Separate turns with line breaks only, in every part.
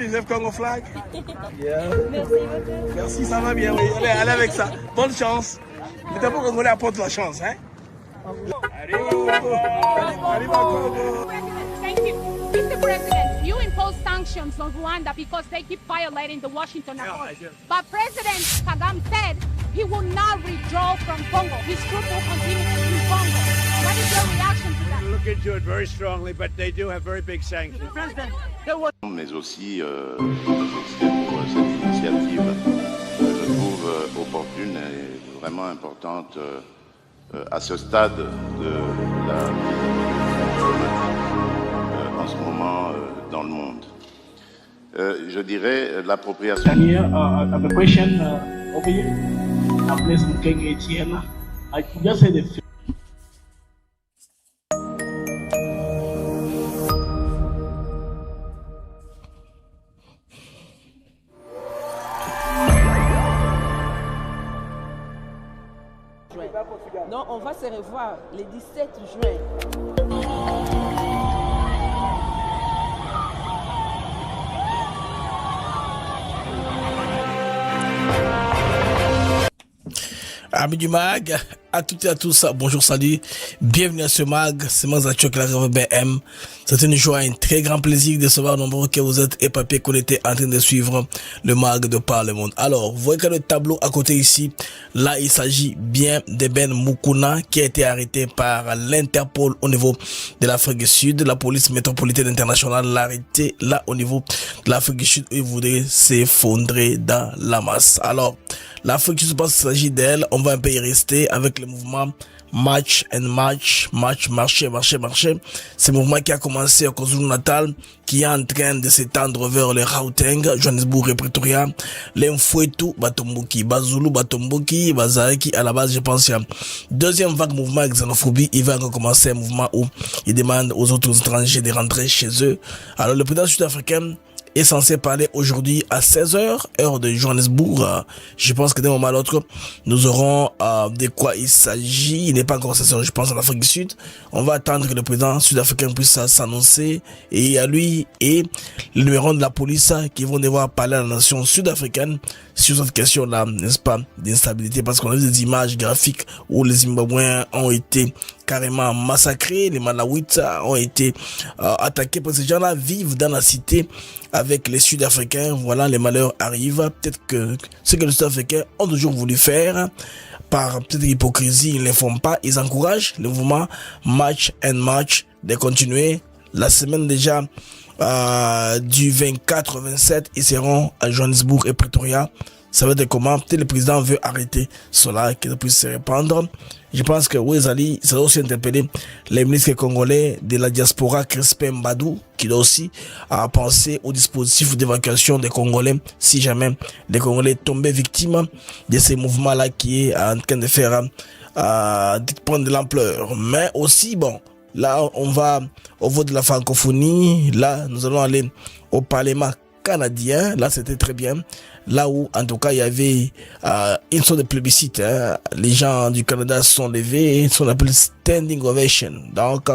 Reserve Congo flag? Yeah.
Merci beaucoup.
Merci, ça va bien, oui. Allez avec ça. Bonne chance. Le drapeau congolais apporte la chance, hein? Arriba Congo.
Thank you. Mr. President, you impose sanctions on Rwanda because they keep violating the Washington Accord. But President Kagame said he will not withdraw from Congo. His troops will continue in Congo. What is your reaction to that?
We'll look into it very strongly, but they do have very big sanctions.
Mais aussi pour cette initiative que je trouve opportune et vraiment importante à ce stade de la en ce moment dans le monde. Je dirais l'appropriation.
I have a question over here. I'm Blessing King Etienne. I just said the
Non, on va se revoir le 17 juin.
Amis du mag, à toutes et à tous, bonjour, salut, bienvenue à ce mag, c'est Mazachok la RVBM. C'est une joie, un très grand plaisir de savoir nombreux que vous êtes et papier connectés en train de suivre le mag de Par le Monde. Alors, vous voyez que le tableau à côté ici, là il s'agit bien de Ben Mukuna qui a été arrêté par l'Interpol au niveau de l'Afrique du Sud. La police métropolitaine internationale l'a arrêté là au niveau de l'Afrique du Sud où il voudrait s'effondrer dans la masse. Alors, l'Afrique du Sud, parce qu'il s'agit d'elle, on va un peu y rester avec le mouvement March and March, marcher. Ce mouvement qui a commencé au KwaZulu-Natal, qui est en train de s'étendre vers le Gauteng, Johannesburg et Pretoria, l'Mfwetu, Batomboki, Bazulu, Batomboki, Bazareki. À la base, je pense qu'il y a deuxième vague mouvement avec xénophobie. Il va recommencer un mouvement où il demande aux autres étrangers de rentrer chez eux. Alors, le président sud-africain est censé parler aujourd'hui à 16h, heure de Johannesburg. Je pense que d'un moment à l'autre, nous aurons de quoi il s'agit. Il n'est pas encore 16h, je pense, en Afrique du Sud. On va attendre que le président sud-africain puisse s'annoncer. Et il y a lui et le numéro de la police qui vont devoir parler à la nation sud-africaine sur cette question-là, n'est-ce pas, d'instabilité. Parce qu'on a vu des images graphiques où les Zimbabwéens ont été carrément massacrés, les Malawites ont été attaqués, parce que ces gens-là vivent dans la cité avec les Sud-Africains. Voilà, les malheurs arrivent. Peut-être que ce que les Sud-Africains ont toujours voulu faire, par peut-être hypocrisie, ils ne le font pas. Ils encouragent le mouvement March and March de continuer. La semaine déjà du 24 au 27, ils seront à Johannesburg et Pretoria. Ça va être comment? Peut-être le président veut arrêter cela, qu'il puisse se répandre. Je pense que Wezali, ça doit aussi interpeller les ministres congolais de la diaspora, Crispin Mbadou, qui doit aussi penser au dispositif d'évacuation des Congolais, si jamais les Congolais tombaient victimes de ces mouvements-là qui est en train de faire prendre de l'ampleur. Mais aussi, bon, là, on va au vote de la francophonie. Là, nous allons aller au Parlement canadien. Là, c'était très bien. Là où, en tout cas, il y avait une sorte de plébiscite. Hein. Les gens du Canada se sont levés, ce qu'on appelle standing ovation. Donc,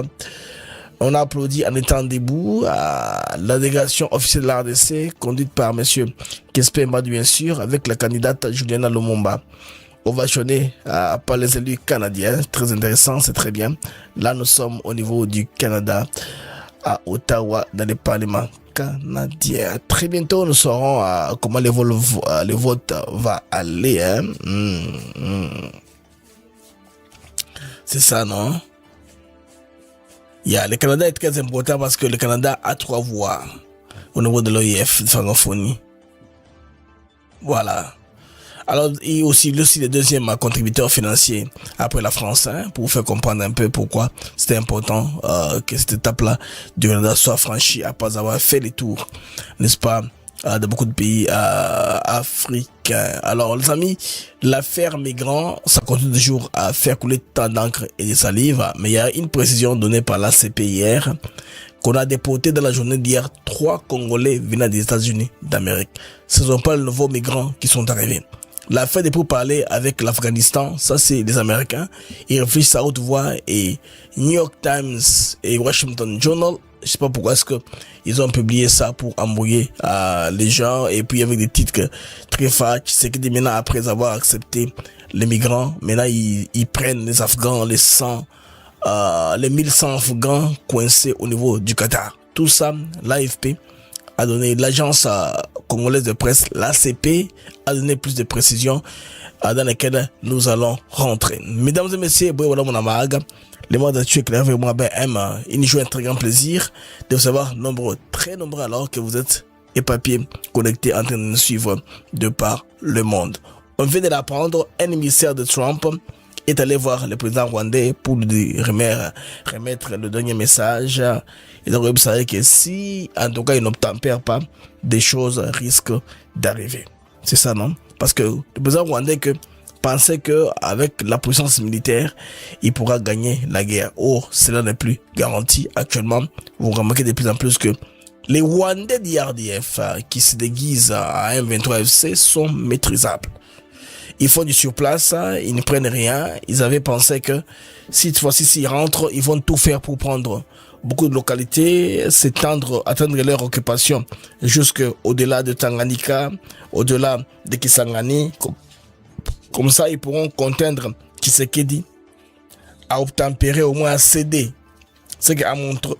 on a applaudi en étant debout à la délégation officielle de la RDC, conduite par monsieur Crispin Mbadou, bien sûr, avec la candidate Juliana Lumumba, ovationnée par les élus canadiens. Très intéressant, c'est très bien. Là, nous sommes au niveau du Canada, à Ottawa, dans le Parlement canadien. Très bientôt, nous saurons comment le vote va aller. Hein? C'est ça, non? Le Canada est très important parce que le Canada a 3 voix au niveau de l'OIF, de francophonie. Voilà. Alors, et aussi le deuxième contributeur financier après la France, hein, pour vous faire comprendre un peu pourquoi c'était important que cette étape-là du Canada soit franchie après avoir fait les tours, n'est-ce pas, de beaucoup de pays africains. Alors, les amis, l'affaire migrant, ça continue toujours à faire couler tant d'encre et de salive, mais il y a une précision donnée par la CPIR qu'on a déporté dans la journée d'hier 3 Congolais venant des États-Unis d'Amérique. Ce ne sont pas les nouveaux migrants qui sont arrivés. La fin des pourparlers avec l'Afghanistan, ça c'est les Américains. Ils réfléchissent à haute voix et New York Times et Washington Journal Je sais pas pourquoi est-ce que ils ont publié ça pour embrouiller les gens, et puis avec des titres très fâches. C'est que maintenant, après avoir accepté les migrants, maintenant ils prennent les Afghans, les 1100 Afghans coincés au niveau du Qatar. Tout ça, l'AFP a donné, l'agence congolaise de presse, l'ACP, a donné plus de précisions dans lesquelles nous allons rentrer. Mesdames et messieurs, voilà mon amag. Les mois d'actu éclairés avec moi, il nous joue un très grand plaisir de vous savoir nombreux, très nombreux alors que vous êtes éparpillés, connectés, en train de nous suivre de par le monde. On vient de l'apprendre, un émissaire de Trump est allé voir le président rwandais pour lui remettre le dernier message. Et donc, vous savez que si, en tout cas, il n'obtempère pas, des choses risquent d'arriver. C'est ça, non? Parce que le président rwandais pensait que avec la puissance militaire, il pourra gagner la guerre. Or, cela n'est plus garanti actuellement. Vous remarquez de plus en plus que les Rwandais d'IRDF qui se déguisent à M23 FC sont maîtrisables. Ils font du surplace, ils ne prennent rien. Ils avaient pensé que si cette fois-ci s'ils rentrent, ils vont tout faire pour prendre beaucoup de localités, atteindre leur occupation jusqu'au-delà de Tanganyika, au-delà de Kisangani. Comme ça, ils pourront contendre Tshisekedi à obtempérer, au moins à céder. C'est qu'à Montreux,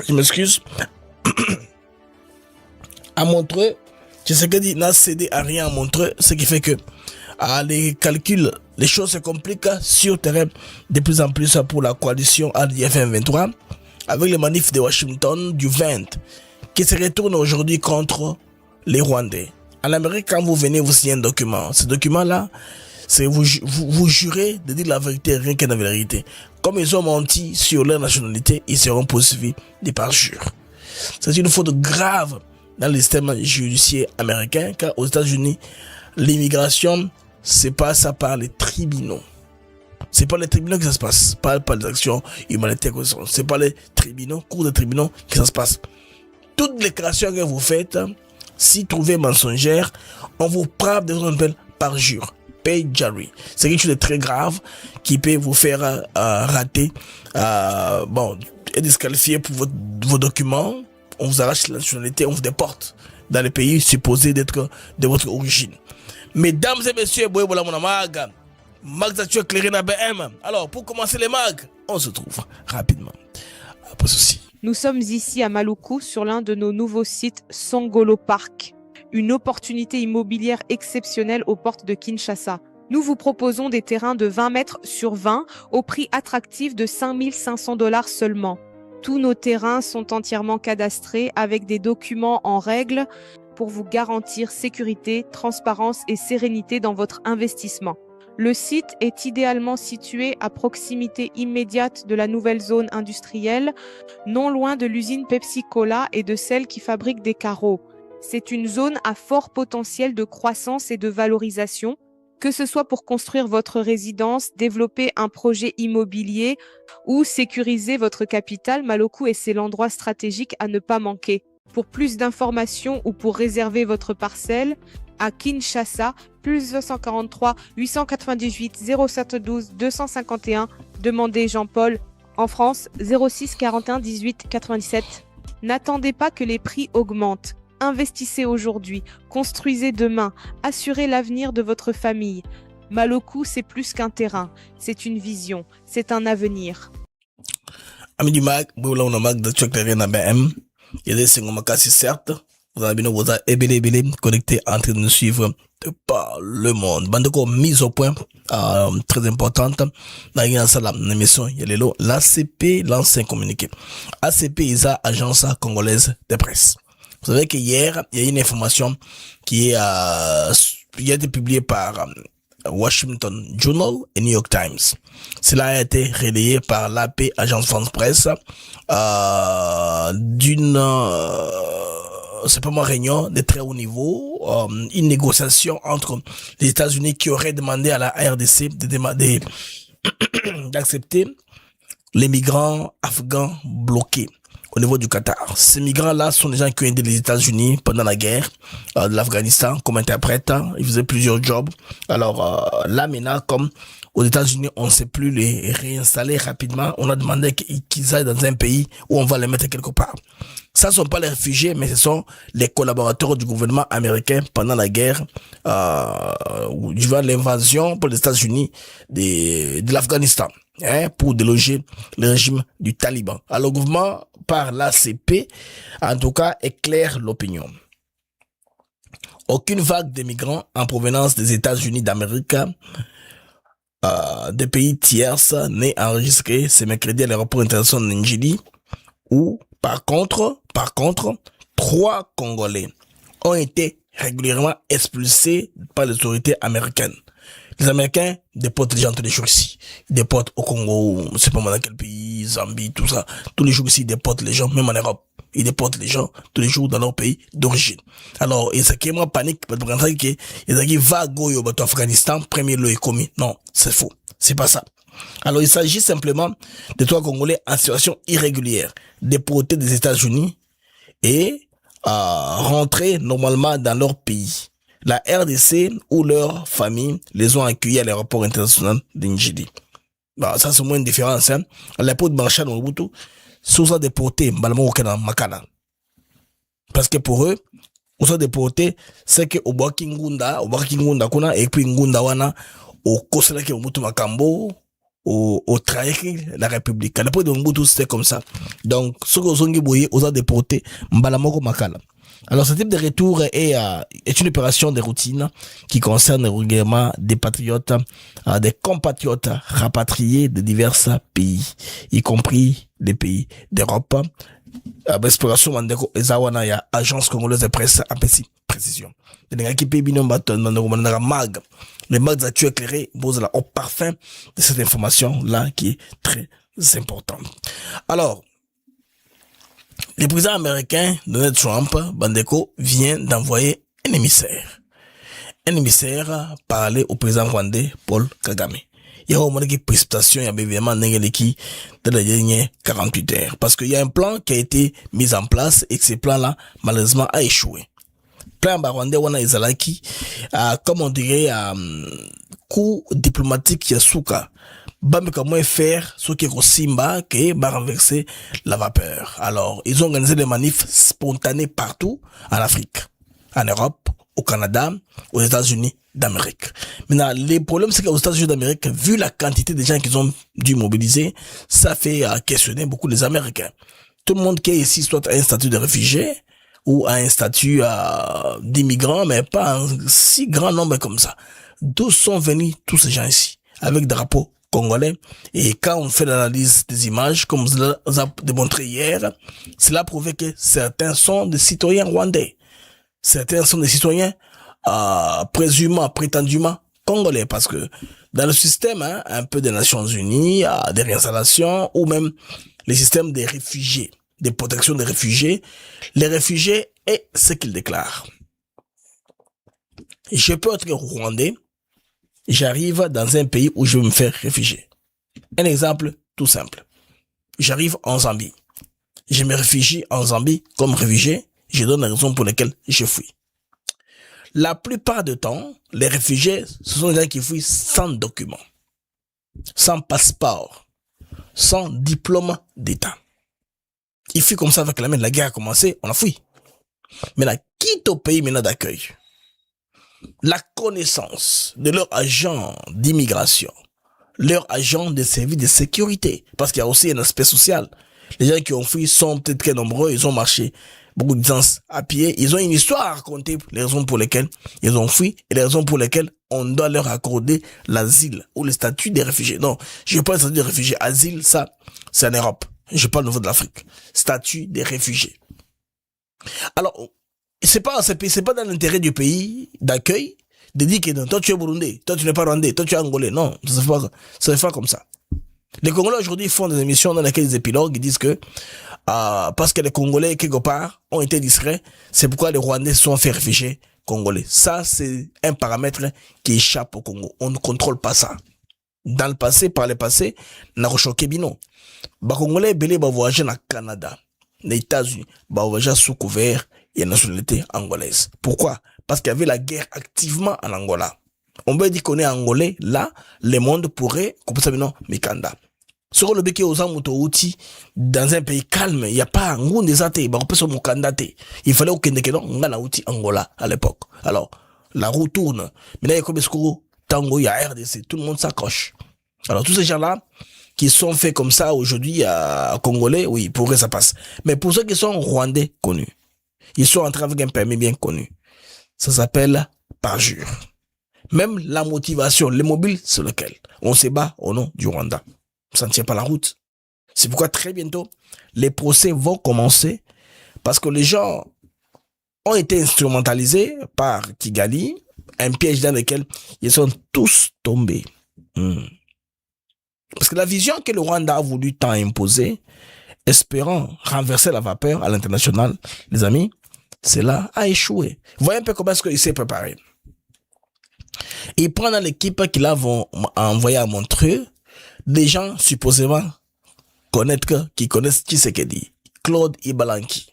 je m'excuse, à Montreux, Tshisekedi n'a cédé à rien à Montreux, ce qui fait que les calculs, les choses se compliquent sur terrain de plus en plus pour la coalition ADF M23, avec les manifs de Washington du 20, qui se retournent aujourd'hui contre les Rwandais. En Amérique, quand vous venez, vous signez un document. Ce document-là, c'est vous jurez de dire la vérité, rien que la vérité. Comme ils ont menti sur leur nationalité, ils seront poursuivis de parjure. C'est une faute grave dans le système judiciaire américain, car aux États-Unis, l'immigration se passe par les tribunaux. C'est pas les tribunaux que ça se passe, pas les actions humanitaires. C'est pas les tribunaux, cours de tribunaux que ça se passe. Toutes les créations que vous faites, si trouvées mensongères, on vous frappe de ce qu'on appelle parjure, perjury. C'est quelque chose de très grave qui peut vous faire rater, et disqualifier pour vos documents. On vous arrache la nationalité, on vous déporte dans les pays supposés d'être de votre origine. Mesdames et messieurs, voilà mon mag. Mag d'actu éclairé na BM. Alors, pour commencer les mags, on se trouve rapidement après ceci.
Nous sommes ici à Maluku sur l'un de nos nouveaux sites Songolo Park, une opportunité immobilière exceptionnelle aux portes de Kinshasa. Nous vous proposons des terrains de 20 mètres sur 20 au prix attractif de 5 500 $ seulement. Tous nos terrains sont entièrement cadastrés avec des documents en règle pour vous garantir sécurité, transparence et sérénité dans votre investissement. Le site est idéalement situé à proximité immédiate de la nouvelle zone industrielle, non loin de l'usine Pepsi-Cola et de celle qui fabrique des carreaux. C'est une zone à fort potentiel de croissance et de valorisation, que ce soit pour construire votre résidence, développer un projet immobilier ou sécuriser votre capital. Maluku est l'endroit stratégique à ne pas manquer. Pour plus d'informations ou pour réserver votre parcelle, à Kinshasa, plus 243 898 0712 251, demandez Jean-Paul. En France, 06 41 18 97. N'attendez pas que les prix augmentent. Investissez aujourd'hui, construisez demain, assurez l'avenir de votre famille. Maluku, c'est plus qu'un terrain, c'est une vision, c'est un avenir.
Amis du mag, on a mag de BM. Il y a des Singomaka, certes. Vous avez bien vous avez connecté en train de nous suivre de par le monde. Bandeko mise au point très importante dans l'émission. Il y a l'ACP lance un communiqué. ACP est l'agence congolaise de presse. Vous savez que hier il y a une information qui a été publiée par Washington Journal et New York Times. Cela a été relayé par l'AP, Agence France Presse, c'est pas moi réunion de très haut niveau, une négociation entre les États-Unis qui auraient demandé à la RDC d'accepter les migrants afghans bloqués au niveau du Qatar. Ces migrants-là sont des gens qui ont aidé les États-Unis pendant la guerre de l'Afghanistan comme interprètes. Ils faisaient plusieurs jobs. Alors là maintenant, comme aux États-Unis, on ne sait plus les réinstaller rapidement, on a demandé qu'ils aillent dans un pays où on va les mettre quelque part. Ça ne sont pas les réfugiés, mais ce sont les collaborateurs du gouvernement américain pendant la guerre, durant l'invasion pour les États-Unis de l'Afghanistan, pour déloger le régime du Taliban. Alors, le gouvernement, par l'ACP, en tout cas, éclaire l'opinion. Aucune vague de migrants en provenance des États-Unis d'Amérique, des pays tierces, n'est enregistrée ce mercredi à l'aéroport international de Njili, où, par contre, 3 Congolais ont été régulièrement expulsés par les autorités américaines. Les Américains déportent les gens tous les jours ici. Ils déportent au Congo, je sais pas moi dans quel pays, Zambie, tout ça. Tous les jours ici, ils déportent les gens, même en Europe. Ils déportent les gens tous les jours dans leur pays d'origine. Alors, et ça qui est moi panique, parce que ils ont dit, va go yo bato Afghanistan, premier lot est commis. Non, c'est faux. C'est pas ça. Alors, il s'agit simplement de 3 Congolais en situation irrégulière, déportés des États-Unis et rentrés normalement dans leur pays. La RDC ou leur famille les ont accueillis à l'aéroport international d'Njili. Bah, ça, c'est moins une différence, hein. À l'aéroport de Marshall, on Mobutu, sont déportés, Makana. Parce que pour eux, ils sont déportés, c'est que au Bakingunda, kuna, et puis Ngunda wana, au Koselake, au Mobutu Makambo, au trahir la République. À l'époque de Mobutu, c'était comme ça. Donc, ceux qui ont été aux déportés, Mbalamoko Makala. Alors, ce type de retour est une opération de routine qui concerne régulièrement des patriotes, des compatriotes rapatriés de divers pays, y compris les pays d'Europe. Exploration Mandeko Ezawana ya agence congolaise de presse à précision. Les mags actuels éclairés posent là au parfum de cette information là qui est très importante. Alors, le président américain Donald Trump, Bandeko, vient d'envoyer un émissaire. Un émissaire parler au président rwandais Paul Kagame. Il y a au qui précipitation, il y a évidemment Nengeleki dans les dernières 48 heures. Parce qu'il y a un plan qui a été mis en place et que ce plan-là, malheureusement, a échoué. Plan Rwandais, wana Izalaki, comme on dirait, coup diplomatique Yasuka. Bambi comment faire ce qui est au Simba, qui va renverser la vapeur. Alors, ils ont organisé des manifs spontanés partout en Afrique, en Europe, au Canada, aux États-Unis d'Amérique. Maintenant, les problèmes, c'est qu'aux États-Unis d'Amérique, vu la quantité de gens qu'ils ont dû mobiliser, ça fait questionner beaucoup les Américains. Tout le monde qui est ici, soit a un statut de réfugié, ou a un statut d'immigrant, mais pas un si grand nombre comme ça. D'où sont venus tous ces gens ici, avec des drapeaux congolais? Et quand on fait l'analyse des images, comme vous a démontré hier, cela prouve que certains sont des citoyens rwandais. Certains sont des citoyens prétendument congolais, parce que dans le système, un peu des Nations Unies, des réinstallations, ou même les systèmes des réfugiés, des protections des réfugiés, les réfugiés est ce qu'ils déclarent. Je peux être rwandais, j'arrive dans un pays où je veux me faire réfugier. Un exemple tout simple. J'arrive en Zambie. Je me réfugie en Zambie comme réfugié, je donne les raisons pour lesquelles je fuis. La plupart du temps, les réfugiés, ce sont des gens qui fuient sans documents, sans passeport, sans diplôme d'État. Ils fuient comme ça avec la main. La guerre a commencé, on a fui. Maintenant, quitte au pays maintenant d'accueil. La connaissance de leur agent d'immigration, leur agent de service de sécurité, parce qu'il y a aussi un aspect social. Les gens qui ont fui sont peut-être très nombreux, ils ont marché beaucoup de distance à pied, ils ont une histoire à raconter, les raisons pour lesquelles ils ont fui et les raisons pour lesquelles on doit leur accorder l'asile ou le statut des réfugiés. Non, je parle de statut des réfugiés. Asile, ça, c'est en Europe. Je parle au niveau de l'Afrique. Statut des réfugiés. Alors, c'est pas dans l'intérêt du pays d'accueil de dire que non, toi tu es burundais, toi tu n'es pas rwandais, toi tu es angolais. Non, ça se fait pas comme ça. Les Congolais aujourd'hui font des émissions dans lesquelles ils épiloguent, ils disent que parce que les Congolais quelque part ont été discrets, c'est pourquoi les Rwandais se sont fait réfugiés congolais. Ça, c'est un paramètre qui échappe au Congo. On ne contrôle pas ça. Dans le passé, par le passé, n'a rechoqué bino. Ba Congolais belé ba voyager na Canada. les États-Unis, déjà sous couvert et la nationalité angolaise. Pourquoi? Parce qu'il y avait la guerre activement en Angola. On peut dire qu'on est angolais, là, le monde pourrait, comme ça, non, Mikanda. Sur le béquet aux Amutouti, dans un pays calme, il n'y a pas un goût des athées, il fallait aucun des non, on a outil Angola à l'époque. Alors, la roue tourne. Mais là, il y a comme Tango, il y a RDC, tout le monde s'accroche. Alors, tous ces gens-là, qui sont faits comme ça aujourd'hui à Congolais, oui, pour eux, ça passe. Mais pour ceux qui sont Rwandais connus, ils sont entrés avec un permis bien connu. Ça s'appelle parjure. Même la motivation, les mobiles sur lequel on se bat au nom du Rwanda. Ça ne tient pas la route. C'est pourquoi très bientôt, les procès vont commencer parce que les gens ont été instrumentalisés par Kigali, un piège dans lequel ils sont tous tombés. Parce que la vision que le Rwanda a voulu tant imposer, espérant renverser la vapeur à l'international, les amis, cela a échoué. Voyez un peu comment est-ce qu'il s'est préparé. Il prend dans l'équipe qu'il a envoyé à Montreux des gens supposément qui connaissent Tshisekedi, Claude Ibalanki.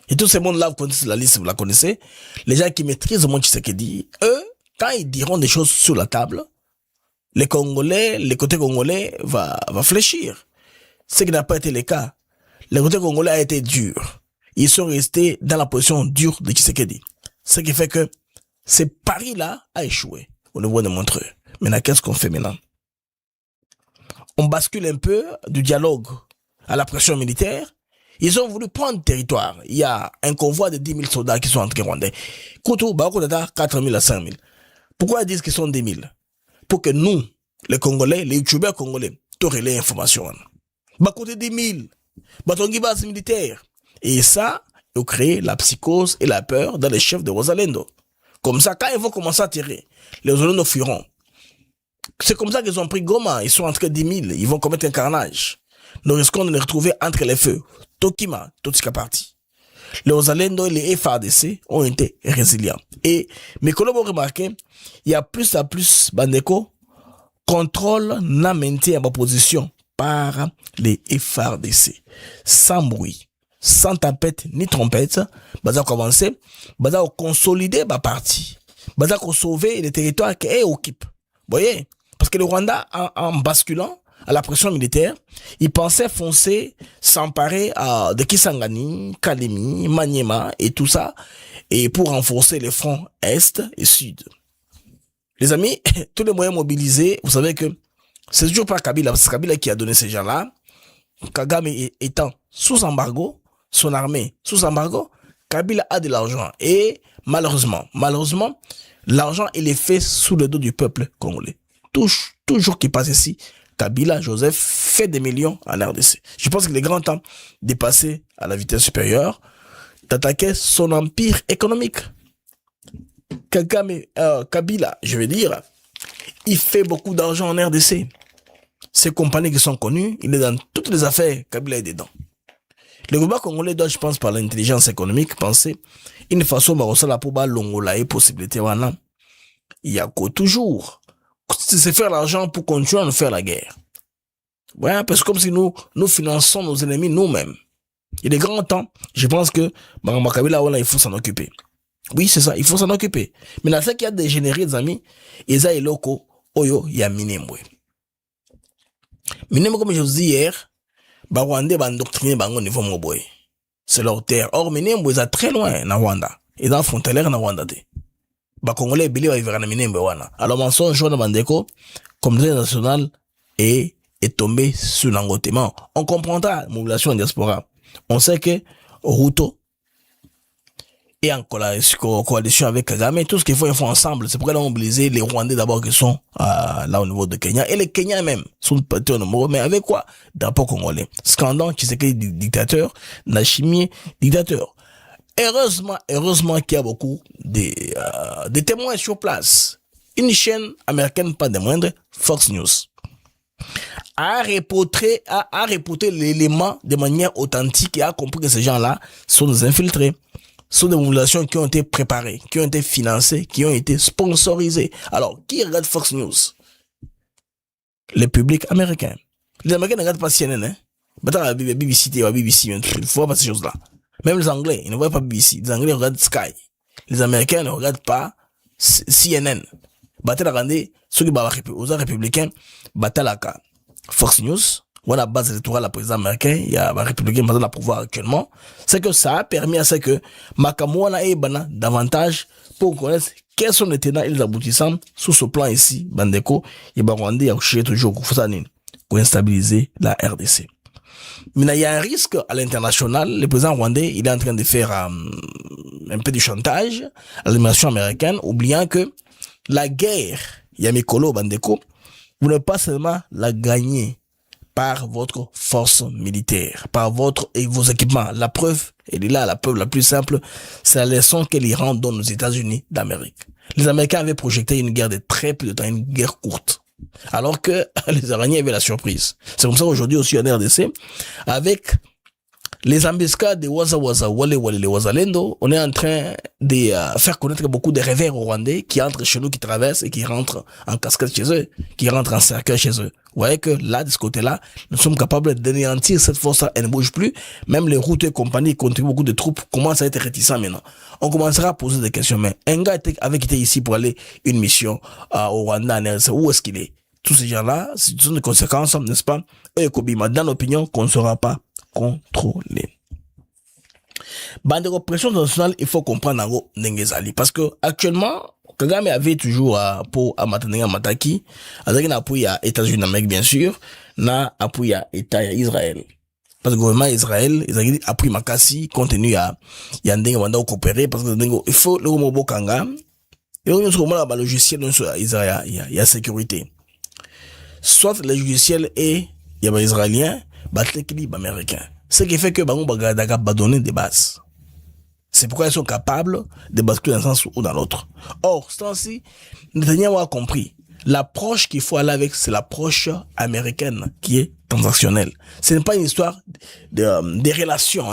Et tous ces mondes-là, vous connaissez la liste, vous la connaissez. Les gens qui maîtrisent le monde Tshisekedi, eux, quand ils diront des choses sur la table, les côtés congolais va fléchir. Ce qui n'a pas été le cas. Le côté congolais a été dur. Ils sont restés dans la position dure de Tshisekedi. Ce qui fait que ce pari-là a échoué au niveau de Montreux. Maintenant, qu'est-ce qu'on fait maintenant? On bascule un peu du dialogue à la pression militaire. Ils ont voulu prendre territoire. Il y a un convoi de 10 000 soldats qui sont entrés rwandais. Koutou, 4 000 à 5 000. Pourquoi ils disent qu'ils sont 10 000? Pour que nous, les Congolais, les youtubeurs congolais, t'auraient les informations. Côté 10 000. Batongi base militaire. Et ça, ils ont créé la psychose et la peur dans les chefs de Rosalendo. Comme ça, quand ils vont commencer à tirer, les Rosalendo fuiront. C'est comme ça qu'ils ont pris Goma. Ils sont entre 10 000. Ils vont commettre un carnage. Nous risquons de les retrouver entre les feux. Tokima, Totika parti. Les Rosalendo et les FARDC ont été résilients. Et mes collègues ont remarqué, il y a plus à plus, Bandeko, contrôle n'a maintenu à ma position par les FARDC. Sans bruit, sans tempête ni trompette, baza commencer, baza consolider ma partie. Baza sauver les territoires qu'elle occupe. Vous voyez? Parce que le Rwanda, en basculant à la pression militaire, il pensait foncer, s'emparer de Kisangani, Kalemi, Maniema et tout ça, et pour renforcer les fronts Est et Sud. Les amis, tous les moyens mobilisés, vous savez que c'est toujours pas Kabila, c'est Kabila qui a donné ces gens-là. Kagame étant sous embargo, son armée sous embargo, Kabila a de l'argent. Et malheureusement, l'argent, il est fait sous le dos du peuple congolais. Toujours qu'il passe ici, Kabila, Joseph, fait des millions en RDC. Je pense qu'il est grand temps de passer à la vitesse supérieure, d'attaquer son empire économique. Kabila, je veux dire, il fait beaucoup d'argent en RDC. Ces compagnies qui sont connues, il est dans toutes les affaires, Kabila est dedans. Le gouvernement congolais doit, je pense, par l'intelligence économique, penser une façon de pour l'ongola et possibilité. Il y a quoi toujours? C'est faire l'argent pour continuer à nous faire la guerre. Ouais, parce que comme si nous finançons nos ennemis nous-mêmes. Il est grand temps, je pense que Kabila, il faut s'en occuper. Oui, c'est ça, il faut s'en occuper. Mais là, ce qui a dégénéré, les amis, ils ont locaux, oyo, il y a Minembwe. Minembwe, comme je vous dis hier, Rwandais va endoctriner au niveau Moboy. C'est leur terre. Or, Minembwe, ils sont très loin, na Rwanda. Ils sont frontaliers na Rwanda. Congolais, Billy va vivre na Minembwe, wana. Alors, mensonge, jaune, bandeko, communauté nationale est tombé sur l'engotement. On comprendra la mobilisation en diaspora. On sait que Ruto est en coalition avec Kagame. Tout ce qu'il faut, ils font ensemble. C'est pourquoi ils ont mobilisé les Rwandais d'abord qui sont là au niveau de Kenya. Et les Kenyans même sont partis au nombre. Mais avec quoi? Drapeau congolais. Scandant qui c'est que dictateur, Nachimie, dictateur. Heureusement qu'il y a beaucoup de témoins sur place. Une chaîne américaine, pas de moindre, Fox News, a reporté l'élément de manière authentique et a compris que ces gens-là sont des infiltrés, sont des mobilisations qui ont été préparées, qui ont été financées, qui ont été sponsorisées. Alors, qui regarde Fox News? Le public américain. Les Américains ne regardent pas CNN, hein? la BBC, il faut pas ces choses-là. Même les Anglais, ils ne voient pas BBC. Les Anglais regardent Sky. Les Américains ne regardent pas CNN. Bata la rande, ceux qui aux républicains, bata la Fox News, ou à la base électorale, la président américain, il y a un républicain qui a pouvoir actuellement. C'est que ça a permis à ce que Makamouana et Bana davantage pour connaître quels sont les tenants et les aboutissants sur ce plan ici, Bandeko, et Rwandais a couché toujours pour instabiliser la RDC. Mais il y a un risque à l'international. Le président rwandais, il est en train de faire un peu du chantage à l'administration américaine, oubliant que la guerre, Yamikolo Bandeko, vous ne pas seulement la gagner par votre force militaire, par votre et vos équipements. La preuve, elle est là, la preuve la plus simple, c'est la leçon que l'Iran donne aux États-Unis d'Amérique. Les Américains avaient projeté une guerre de très peu de temps, une guerre courte. Alors que les Iraniens avaient la surprise. C'est comme ça aujourd'hui aussi en RDC, avec les embuscades de Waza Waza, Wale Wale, les Wazalendo, on est en train de faire connaître beaucoup de revers aux Rwandais qui entrent chez nous, qui traversent et qui rentrent en cascade chez eux, qui rentrent en cercueil chez eux. Vous voyez que là, de ce côté-là, nous sommes capables d'anéantir cette force-là, elle ne bouge plus. Même les routes et compagnies, contribuent beaucoup de troupes, commencent à être réticents maintenant. On commencera à poser des questions, mais un gars avait quitté ici pour aller une mission au Rwanda, en RDC, où est-ce qu'il est? Tous ces gens-là, ce sont des conséquences, n'est-ce pas? Et Kobima, dans l'opinion, qu'on ne sera pas contrôlé. Bande de pression internationale, il faut comprendre en gros Nengezali. Parce que actuellement, Kagame avait toujours pour Amatanenga Mataki, avec un appui à États-Unis d'Amérique, bien sûr, na appui à État Israël. Parce que le gouvernement Israël, ils ont appui Makassi, compte tenu à Yandeng Wanda coopérer, parce que il faut le Romobo Kanga, et on a le logiciel Israël, il y a sécurité. Soit le logiciel est, il y a des Israéliens, battre l'équilibre américain. Ce qui fait que Bango Bagadaga va donner des bases. C'est pourquoi ils sont capables de basculer dans un sens ou dans l'autre. Or, ce temps-ci, Netanyahu a compris. L'approche qu'il faut aller avec, c'est l'approche américaine qui est transactionnelle. Ce n'est pas une histoire des relations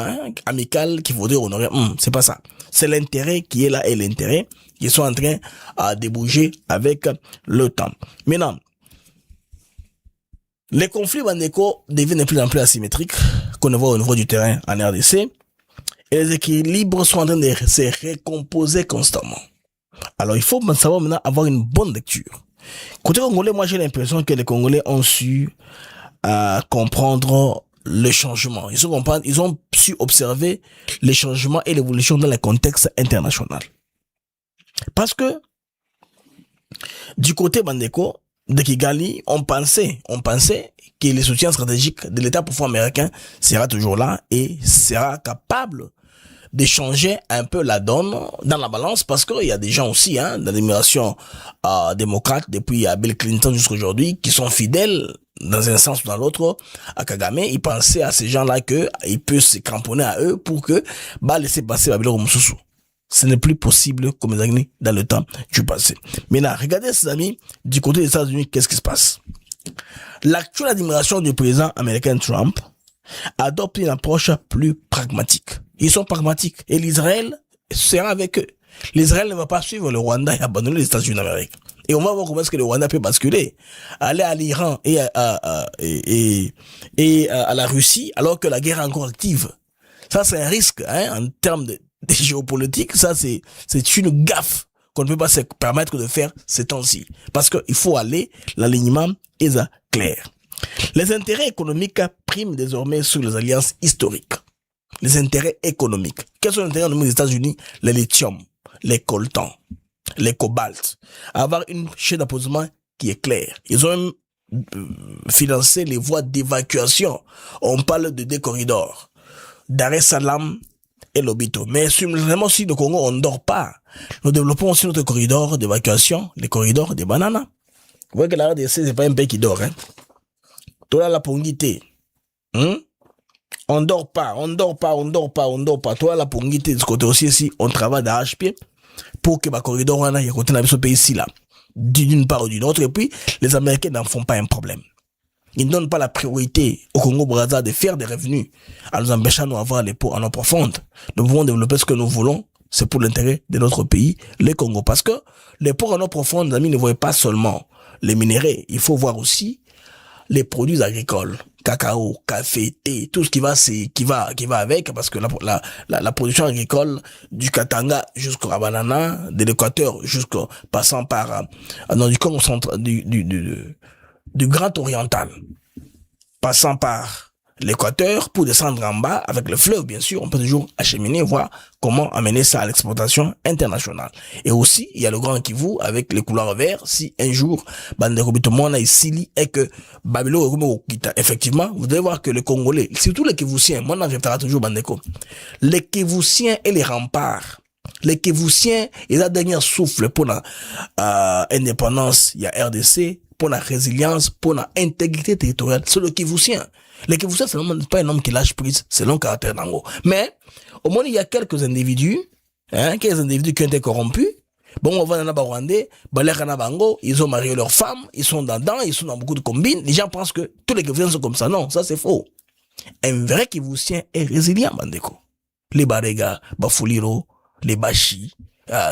amicales qu'il faudrait honorer. C'est pas ça. C'est l'intérêt qui est là et l'intérêt qui sont en train de bouger avec le temps. Maintenant, les conflits Bandeko deviennent de plus en plus asymétriques qu'on voit au niveau du terrain en RDC et les équilibres sont en train de se recomposer constamment. Alors il faut savoir maintenant avoir une bonne lecture. Côté congolais, moi j'ai l'impression que les Congolais ont su comprendre le changement. Ils ont su observer les changements et l'évolution dans le contexte international. Parce que du côté Bandeko, de Kigali, on pensait que le soutien stratégique de l'État profond américain sera toujours là et sera capable de changer un peu la donne dans la balance parce qu'il y a des gens aussi, dans l'administration démocrate depuis Bill Clinton jusqu'à aujourd'hui qui sont fidèles dans un sens ou dans l'autre à Kagame. Ils pensaient à ces gens-là qu'ils peuvent se cramponner à eux pour que laisser passer Babylon Moussoussou. Ce n'est plus possible comme les années dans le temps du passé. Maintenant, regardez ces amis, du côté des États-Unis, qu'est-ce qui se passe? L'actuelle administration du président américain Trump adopte une approche plus pragmatique. Ils sont pragmatiques. Et l'Israël sera avec eux. L'Israël ne va pas suivre le Rwanda et abandonner les États-Unis d'Amérique. Et on va voir comment est-ce que le Rwanda peut basculer. Aller à l'Iran et à la Russie, alors que la guerre est encore active. Ça, c'est un risque, en termes de géopolitique. Ça, c'est une gaffe qu'on ne peut pas se permettre de faire ces temps-ci. Parce qu'il faut aller, l'alignement est clair. Les intérêts économiques priment désormais sur les alliances historiques. Les intérêts économiques. Quels sont les intérêts des États-Unis? Les lithium, les coltans, les cobaltes. Avoir une chaîne d'approvisionnement qui est claire. Ils ont même financé les voies d'évacuation. On parle de 2 corridors. Dar es Salaam et Lobito. Mais vraiment, si le Congo, on ne dort pas. Nous développons aussi notre corridor d'évacuation, les corridors des bananes. Vous voyez que la RDC, c'est pas un pays qui dort, Tout là, la pongité. On dort pas. Toi, la pongité, de ce côté aussi, ici, on travaille d'arrache-pied pour que ma corridor, on a côté dans ce pays ici, là. D'une part ou d'une autre. Et puis, les Américains n'en font pas un problème. Ils ne donnent pas la priorité au Congo-Brazza de faire des revenus en nous empêchant d'avoir les ports en eau profonde. Nous pouvons développer ce que nous voulons. C'est pour l'intérêt de notre pays, le Congo. Parce que les ports en eau profonde, les amis, ne voient pas seulement les minéraux. Il faut voir aussi les produits agricoles. cacao, café, thé, tout ce qui va avec, parce que la production agricole du Katanga jusqu'au banana, de l'Équateur jusqu'au passant par du Congo central, du Grand Oriental, passant par l'Équateur pour descendre en bas avec le fleuve, bien sûr, on peut toujours acheminer, voir comment amener ça à l'exportation internationale. Et aussi, il y a le Grand Kivu avec les couleurs verts. Si un jour, Bandeko ici et que Babylone effectivement, vous devez voir que les Congolais, surtout les Kivusiens, moi, j'en toujours Bandeko, les Kivusiens et les remparts, les Kivusiens, ils ont le dernier souffle pour la indépendance, il y a RDC, pour la résilience, pour la intégrité territoriale, c'est le Kivusien. Le Kivusien, c'est pas un homme qui lâche prise, c'est long caractère d'ango. Mais, au moins, il y a quelques individus, qui ont été corrompus. Bon, on va dans le Rwandais, ils ont marié leurs femmes, ils sont ils sont dans beaucoup de combines. Les gens pensent que tous les Kivusiens sont comme ça. Non, ça c'est faux. Un vrai Kivusien est résilient, Bandeko. Les Barega, Bafuliro, les Bashi,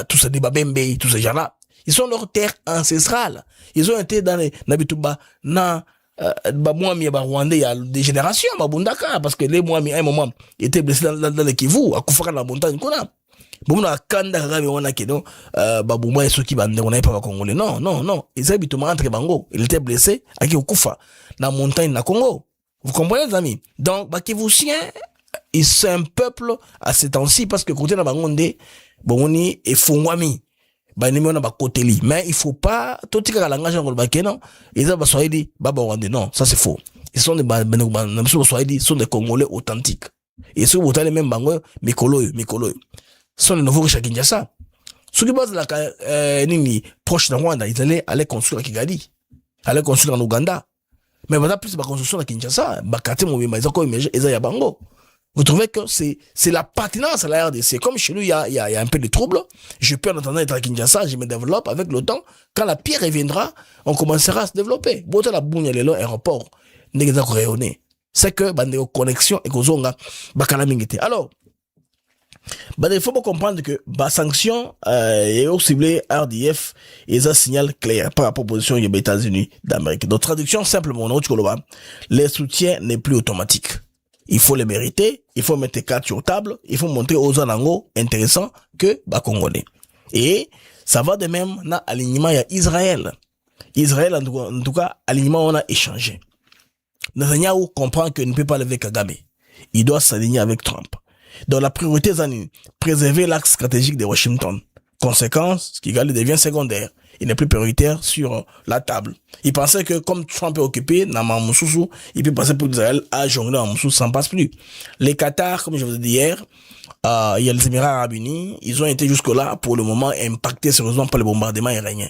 tous ces Babembe, tous ces gens-là, ils sont leur terre ancestrale. Ils ont été dans les Nabituba, Mwami et Rwandais, il y a des générations, Bundaka, parce que les Mwami, à un moment, étaient blessés dans le Kivu, à Koufara, la montagne, Kona. Bon, à Kanda, on a Kedo, Babouma et ceux qui bandent, on n'a pas Congolais. Non. Ils habitent entre Bango. Il était blessé à Koufa, dans la montagne, na Congo. Vous comprenez, les amis? Donc, Kivusien, c'est un peuple à ces temps-ci, parce que côté na Bangonde, Bongoni et Fongwami. Mais il faut pas tout tika langage en golbake non ils ont Swahili baba Rwandais non ça c'est faux ils sont des Swahili sont des Congolais authentiques et ceux qui les même bango mikolo sont les nouveaux riches à Kinshasa ceux qui basent la nini proche de Rwanda ils allaient construire à Kigali allaient construire en Ouganda mais voilà plus ba construction à Kinshasa ba quartier mobile ils ont quoi ils ont ya bango. Vous trouvez que c'est l'appartenance à la RDC. Comme chez nous, il y a un peu de trouble. Je peux en attendant être à Kinshasa, je me développe avec le temps. Quand la pierre reviendra, on commencera à se développer. Bon, la boune, il y a l'aéroport. C'est que, bande connexion et kozonga, bakalamingete. Alors, il faut comprendre que, sanction, est aussi ciblé RDF, et ça signale clair par la proposition des États-Unis d'Amérique. Donc, traduction simplement, les soutiens n'est plus automatique. Il faut les mériter, il faut mettre 4 sur table, il faut montrer aux Anango intéressant que Congolais. Et ça va de même dans l'alignement, il y a Israël. Israël, en tout cas, alignement, on a échangé. Netanyahu comprend qu'il ne peut pas lever Kagame. Il doit s'aligner avec Trump. Donc la priorité, c'est préserver l'axe stratégique de Washington. Conséquence, ce qui devient secondaire. Il n'est plus prioritaire sur la table. Il pensait que comme Trump est occupé, Namamoussou, il peut passer pour Israël à jongler en Moussou, ça ne passe plus. Les Qatar, comme je vous ai dit hier, il y a les Émirats Arabes Unis, ils ont été jusque-là, pour le moment, impactés sérieusement par les bombardements iraniens.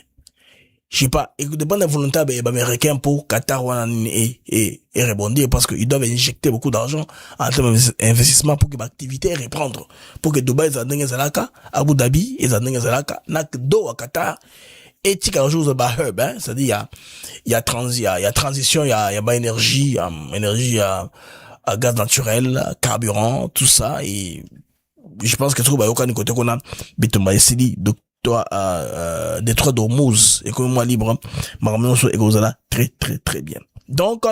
Je sais pas, il dépend des volontaires américains pour Qatar et rebondir parce qu'ils doivent injecter beaucoup d'argent en termes d'investissement pour que l'activité reprendre. Pour que Dubaï, Zalaka, Abu Dhabi, Zalaka, Nakdo à Qatar, et tika chose hub, c'est-à-dire il y a transition, il y a énergie, à gaz naturel, carburant, tout ça, et je pense que tout va aucun côté qu'on a bitumba ici toi Détroit d'Ormuz économie libre marmon sur Egozala très bien. Donc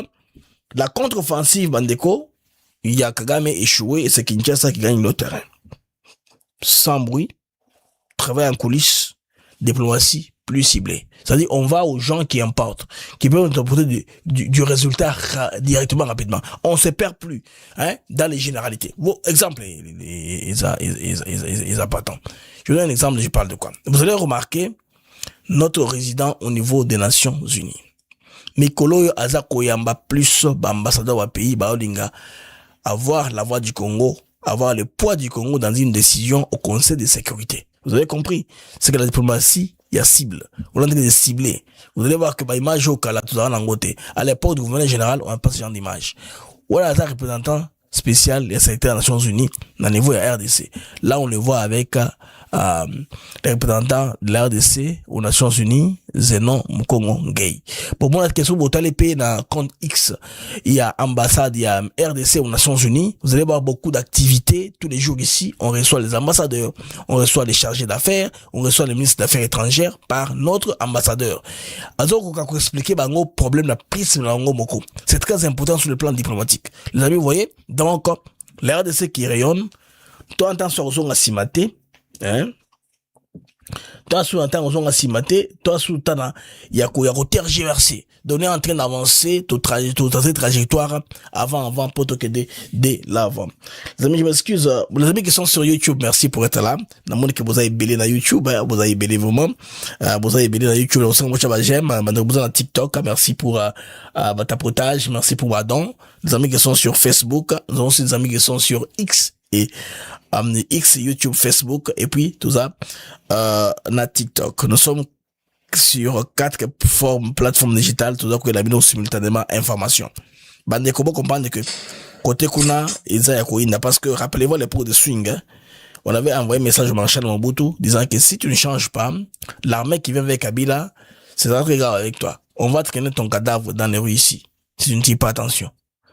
la contre-offensive Bandeko, il y a Kagame échoué et c'est Kinshasa qui gagne le terrain. Sans bruit, travail en coulisses, diplomatie plus ciblée. C'est-à-dire on va aux gens qui importent, qui peuvent nous apporter du résultat directement rapidement. On se perd plus dans les généralités. Bon, exemple, ils appâtants. Je vous donne un exemple, je parle de quoi. Vous allez remarquer notre résident au niveau des Nations Unies. Mikolo Azako Yamba plus ambassadeur wa pays Baolinga, avoir la voix du Congo, avoir le poids du Congo dans une décision au Conseil de sécurité. Vous avez compris? C'est que la diplomatie, il y a cible. On est en train de cibler. Vous allez voir que l'image au Kala, tout ça, à l'époque du gouvernement général, on n'a pas ce genre d'image. Voilà, un représentant spécial des secrétaires des Nations Unies, dans le niveau de la RDC. Là, on le voit avec les représentants de la RDC aux Nations Unies, Zenon Mukongo Ngei. Pour moi, la question, vous allez payer dans compte X. Il y a ambassade, il y a RDC aux Nations Unies. Vous allez voir beaucoup d'activités tous les jours ici. On reçoit les ambassadeurs, on reçoit les chargés d'affaires, on reçoit les ministres d'affaires étrangères par notre ambassadeur. Alors, on va expliquer, le problème de la prise de la Moko. C'est très important sur le plan diplomatique. Les amis, vous voyez, donc, la RDC qui rayonne, toi, en tant que Simaté, hein, toi, sous un temps, on a simaté, toi, sous temps, il y a tergiversé. Donc, on est en train d'avancer, toute trajectoire avant, pour te aider dès l'avant. Les amis, je m'excuse, les amis qui sont sur YouTube, merci pour être là. Dans monde que vous avez belé dans YouTube, vous avez belé vraiment, vous avez belé dans YouTube, on s'en moche j'aime, maintenant, vous avez TikTok, merci pour, votre tapotage, merci pour votre don. Les amis qui sont sur Facebook, nous avons aussi des amis qui sont sur X et X, YouTube, Facebook et puis tout ça na TikTok. Nous sommes sur 4 plateformes digitales, tout ça que la vidéo simultanément information. Bande comment comprendre que côté kuna Isa Yakoina parce que rappelez-vous les pro de swing, hein, on avait envoyé un message au marshal Mobutu disant que si tu ne changes pas, l'armée qui vient avec Kabila, c'est très grave avec toi. On va traîner ton cadavre dans les rues ici si tu ne tires pas attention.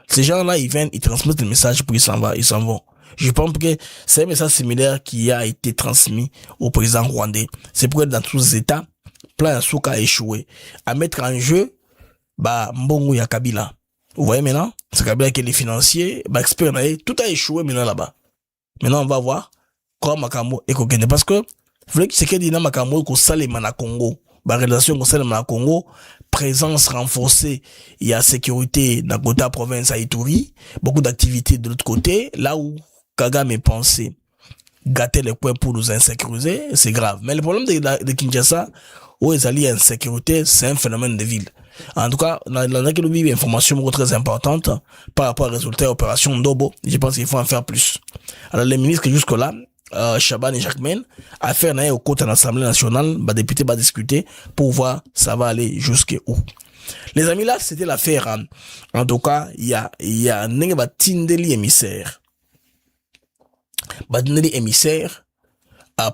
Ces gens-là, ils viennent, ils transmettent le message puis ils s'en vont. Je pense que c'est un message similaire qui a été transmis au président rwandais. C'est pourquoi dans tous les États, plein de souk a échoué. À mettre en jeu, Mbongo ya Kabila. Vous voyez maintenant? C'est Kabila qui est les financiers, expert, tout a échoué maintenant là-bas. Maintenant, on va voir comment Makambo est coquine. Parce que, vous voulez que c'est qu'il dit dans Makambo qu'on sale na Congo. Relation qu'on sale na Congo, présence renforcée, il y a sécurité dans le côté province à Ituri, beaucoup d'activités de l'autre côté, là où Kagame pensait gâter les coins pour nous insécuriser, c'est grave. Mais le problème de Kinshasa, où ils allient insécurité, c'est un phénomène de ville. En tout cas, dans laquelle nous vivons une information très importante par rapport aux résultats de l'opération Ndobo. Je pense qu'il faut en faire plus. Alors, les ministres jusque-là, Chaban et Jacquemain, a fait au côté de l'Assemblée nationale, député va discuter pour voir ça va aller jusqu'où. Les amis, là, c'était l'affaire. En tout cas, il y a un Tindeli émissaire. Badineli émissaire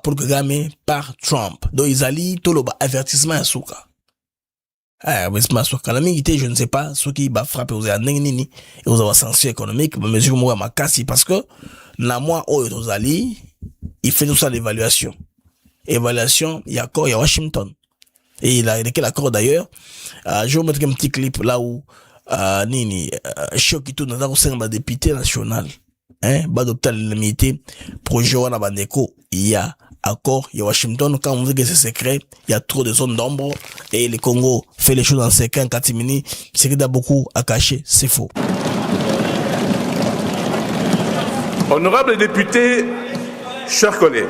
pour Kagame par Trump. Donc ils allient tout le avertissement à Souka. Avertissement à Souka. La minute, je ne sais pas, ceux qui va frapper aux nini et aux sanctions économiques, mais mesure moi ma casse parce que la moi aux alliés, il fait tout ça l'évaluation. Évaluation, il y a accord, il y a Washington. Et il a écrit l'accord d'ailleurs. Je vais vous mettre un petit clip là où Chokitou nous avons un député national. D'adopter l'unanimité, projet wana bandeko, il y a accord, il y a Washington, quand on dit que c'est secret, il y a trop de zones d'ombre, et le Congo fait les choses en secret, en catimini, c'est qu'il y a beaucoup à cacher, c'est faux.
Honorables députés, chers collègues,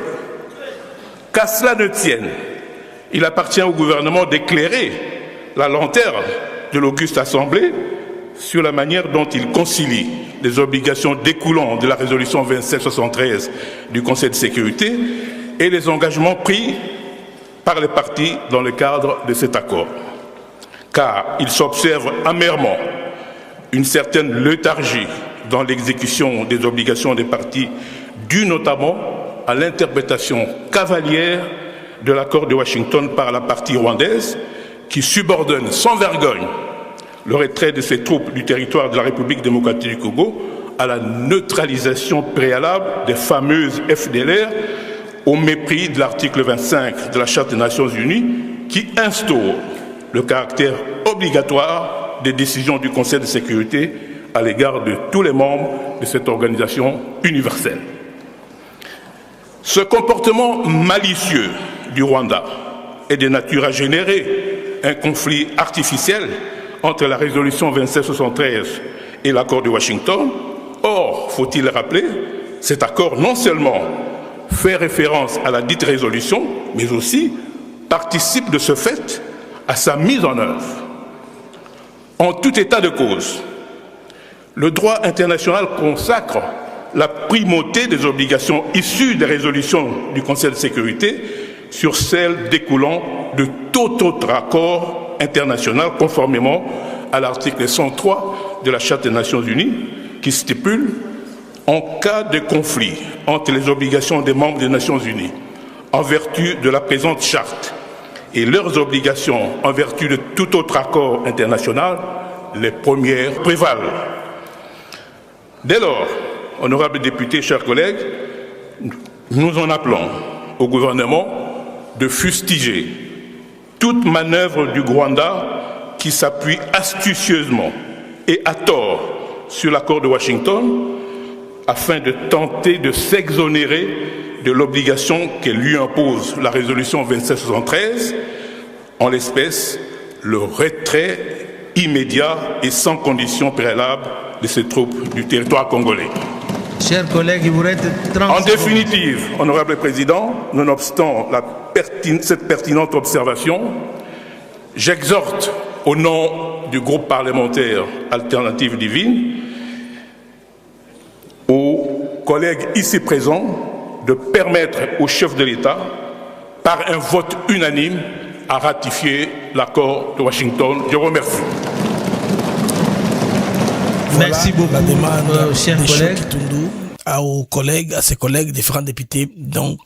qu'à cela ne tienne, il appartient au gouvernement d'éclairer la lanterne de l'auguste Assemblée sur la manière dont il concilie les obligations découlant de la résolution 2773 du Conseil de sécurité et les engagements pris par les partis dans le cadre de cet accord. Car il s'observe amèrement une certaine léthargie dans l'exécution des obligations des partis, due notamment à l'interprétation cavalière de l'accord de Washington par la partie rwandaise, qui subordonne sans vergogne le retrait de ses troupes du territoire de la République démocratique du Congo à la neutralisation préalable des fameuses FDLR, au mépris de l'article 25 de la Charte des Nations Unies, qui instaure le caractère obligatoire des décisions du Conseil de sécurité à l'égard de tous les membres de cette organisation universelle. Ce comportement malicieux du Rwanda est de nature à générer un conflit artificiel entre la résolution 2773 et l'accord de Washington. Or, faut-il le rappeler, cet accord non seulement fait référence à la dite résolution, mais aussi participe de ce fait à sa mise en œuvre. En tout état de cause, le droit international consacre la primauté des obligations issues des résolutions du Conseil de sécurité sur celles découlant de tout autre accord international, conformément à l'article 103 de la Charte des Nations Unies, qui stipule en cas de conflit entre les obligations des membres des Nations Unies, en vertu de la présente charte, et leurs obligations en vertu de tout autre accord international, les premières prévalent. Dès lors, honorables députés, chers collègues, nous en appelons au gouvernement de fustiger toute manœuvre du Rwanda qui s'appuie astucieusement et à tort sur l'accord de Washington afin de tenter de s'exonérer de l'obligation qu'elle lui impose la résolution 2773, en l'espèce le retrait immédiat et sans condition préalable de ces troupes du territoire congolais.
Chers collègues, il vous reste 30
En définitive, honorable président, nonobstant cette pertinente observation, j'exhorte au nom du groupe parlementaire Alternative Divine aux collègues ici présents de permettre au chef de l'État, par un vote unanime, à ratifier l'accord de Washington. Je vous remercie.
Merci beaucoup,
la demande
chers
de
collègues.
À ses collègues, différents députés, donc,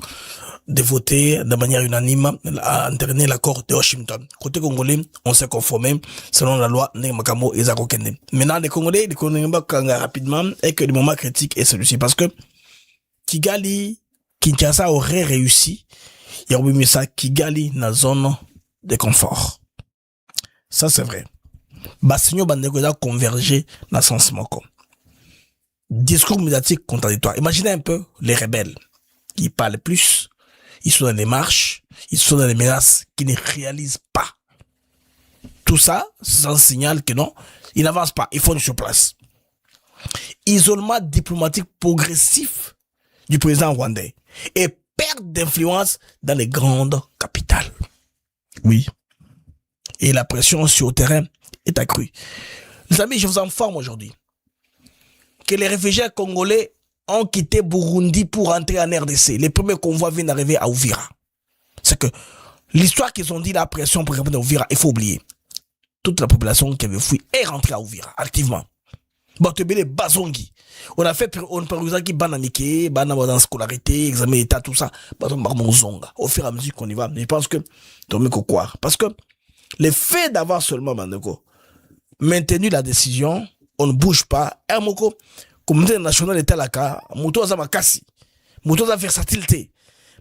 de voter de manière unanime à entraîner l'accord de Washington. Côté congolais, on s'est conformé selon la loi Nemakamo et Zakokende. Maintenant, les Congolais, rapidement, et que le moment critique est celui-ci. Parce que Kigali, Kinshasa aurait réussi, il y a eu ça, Kigali, dans la zone de confort. Ça, c'est vrai. Bassigno Bandeko a convergé dans le sens moko. Discours médiatique contradictoire. Imaginez un peu les rebelles. Ils parlent plus, ils sont dans les marches, ils sont dans les menaces qui ne réalisent pas. Tout ça, c'est un signal que non, ils n'avancent pas, ils font sur place. Isolement diplomatique progressif du président rwandais et perte d'influence dans les grandes capitales. Oui. Et la pression sur le terrain est accrue. Les amis, je vous informe aujourd'hui que les réfugiés congolais ont quitté Burundi pour entrer en RDC. Les premiers convois viennent d'arriver à Uvira. C'est que l'histoire qu'ils ont dit, la pression pour répondre à Uvira, il faut oublier. Toute la population qui avait fui est rentrée à Uvira, activement. Batebele Bazongi. On a fait, on a qui banamike, dans scolarité, examen d'état, tout ça. Au fur et à mesure qu'on y va, je pense que, parce que le fait d'avoir seulement, maintenu la décision, on ne bouge pas. Un moko, communauté nationale est là, mouto a makasi, mouto a versatilité,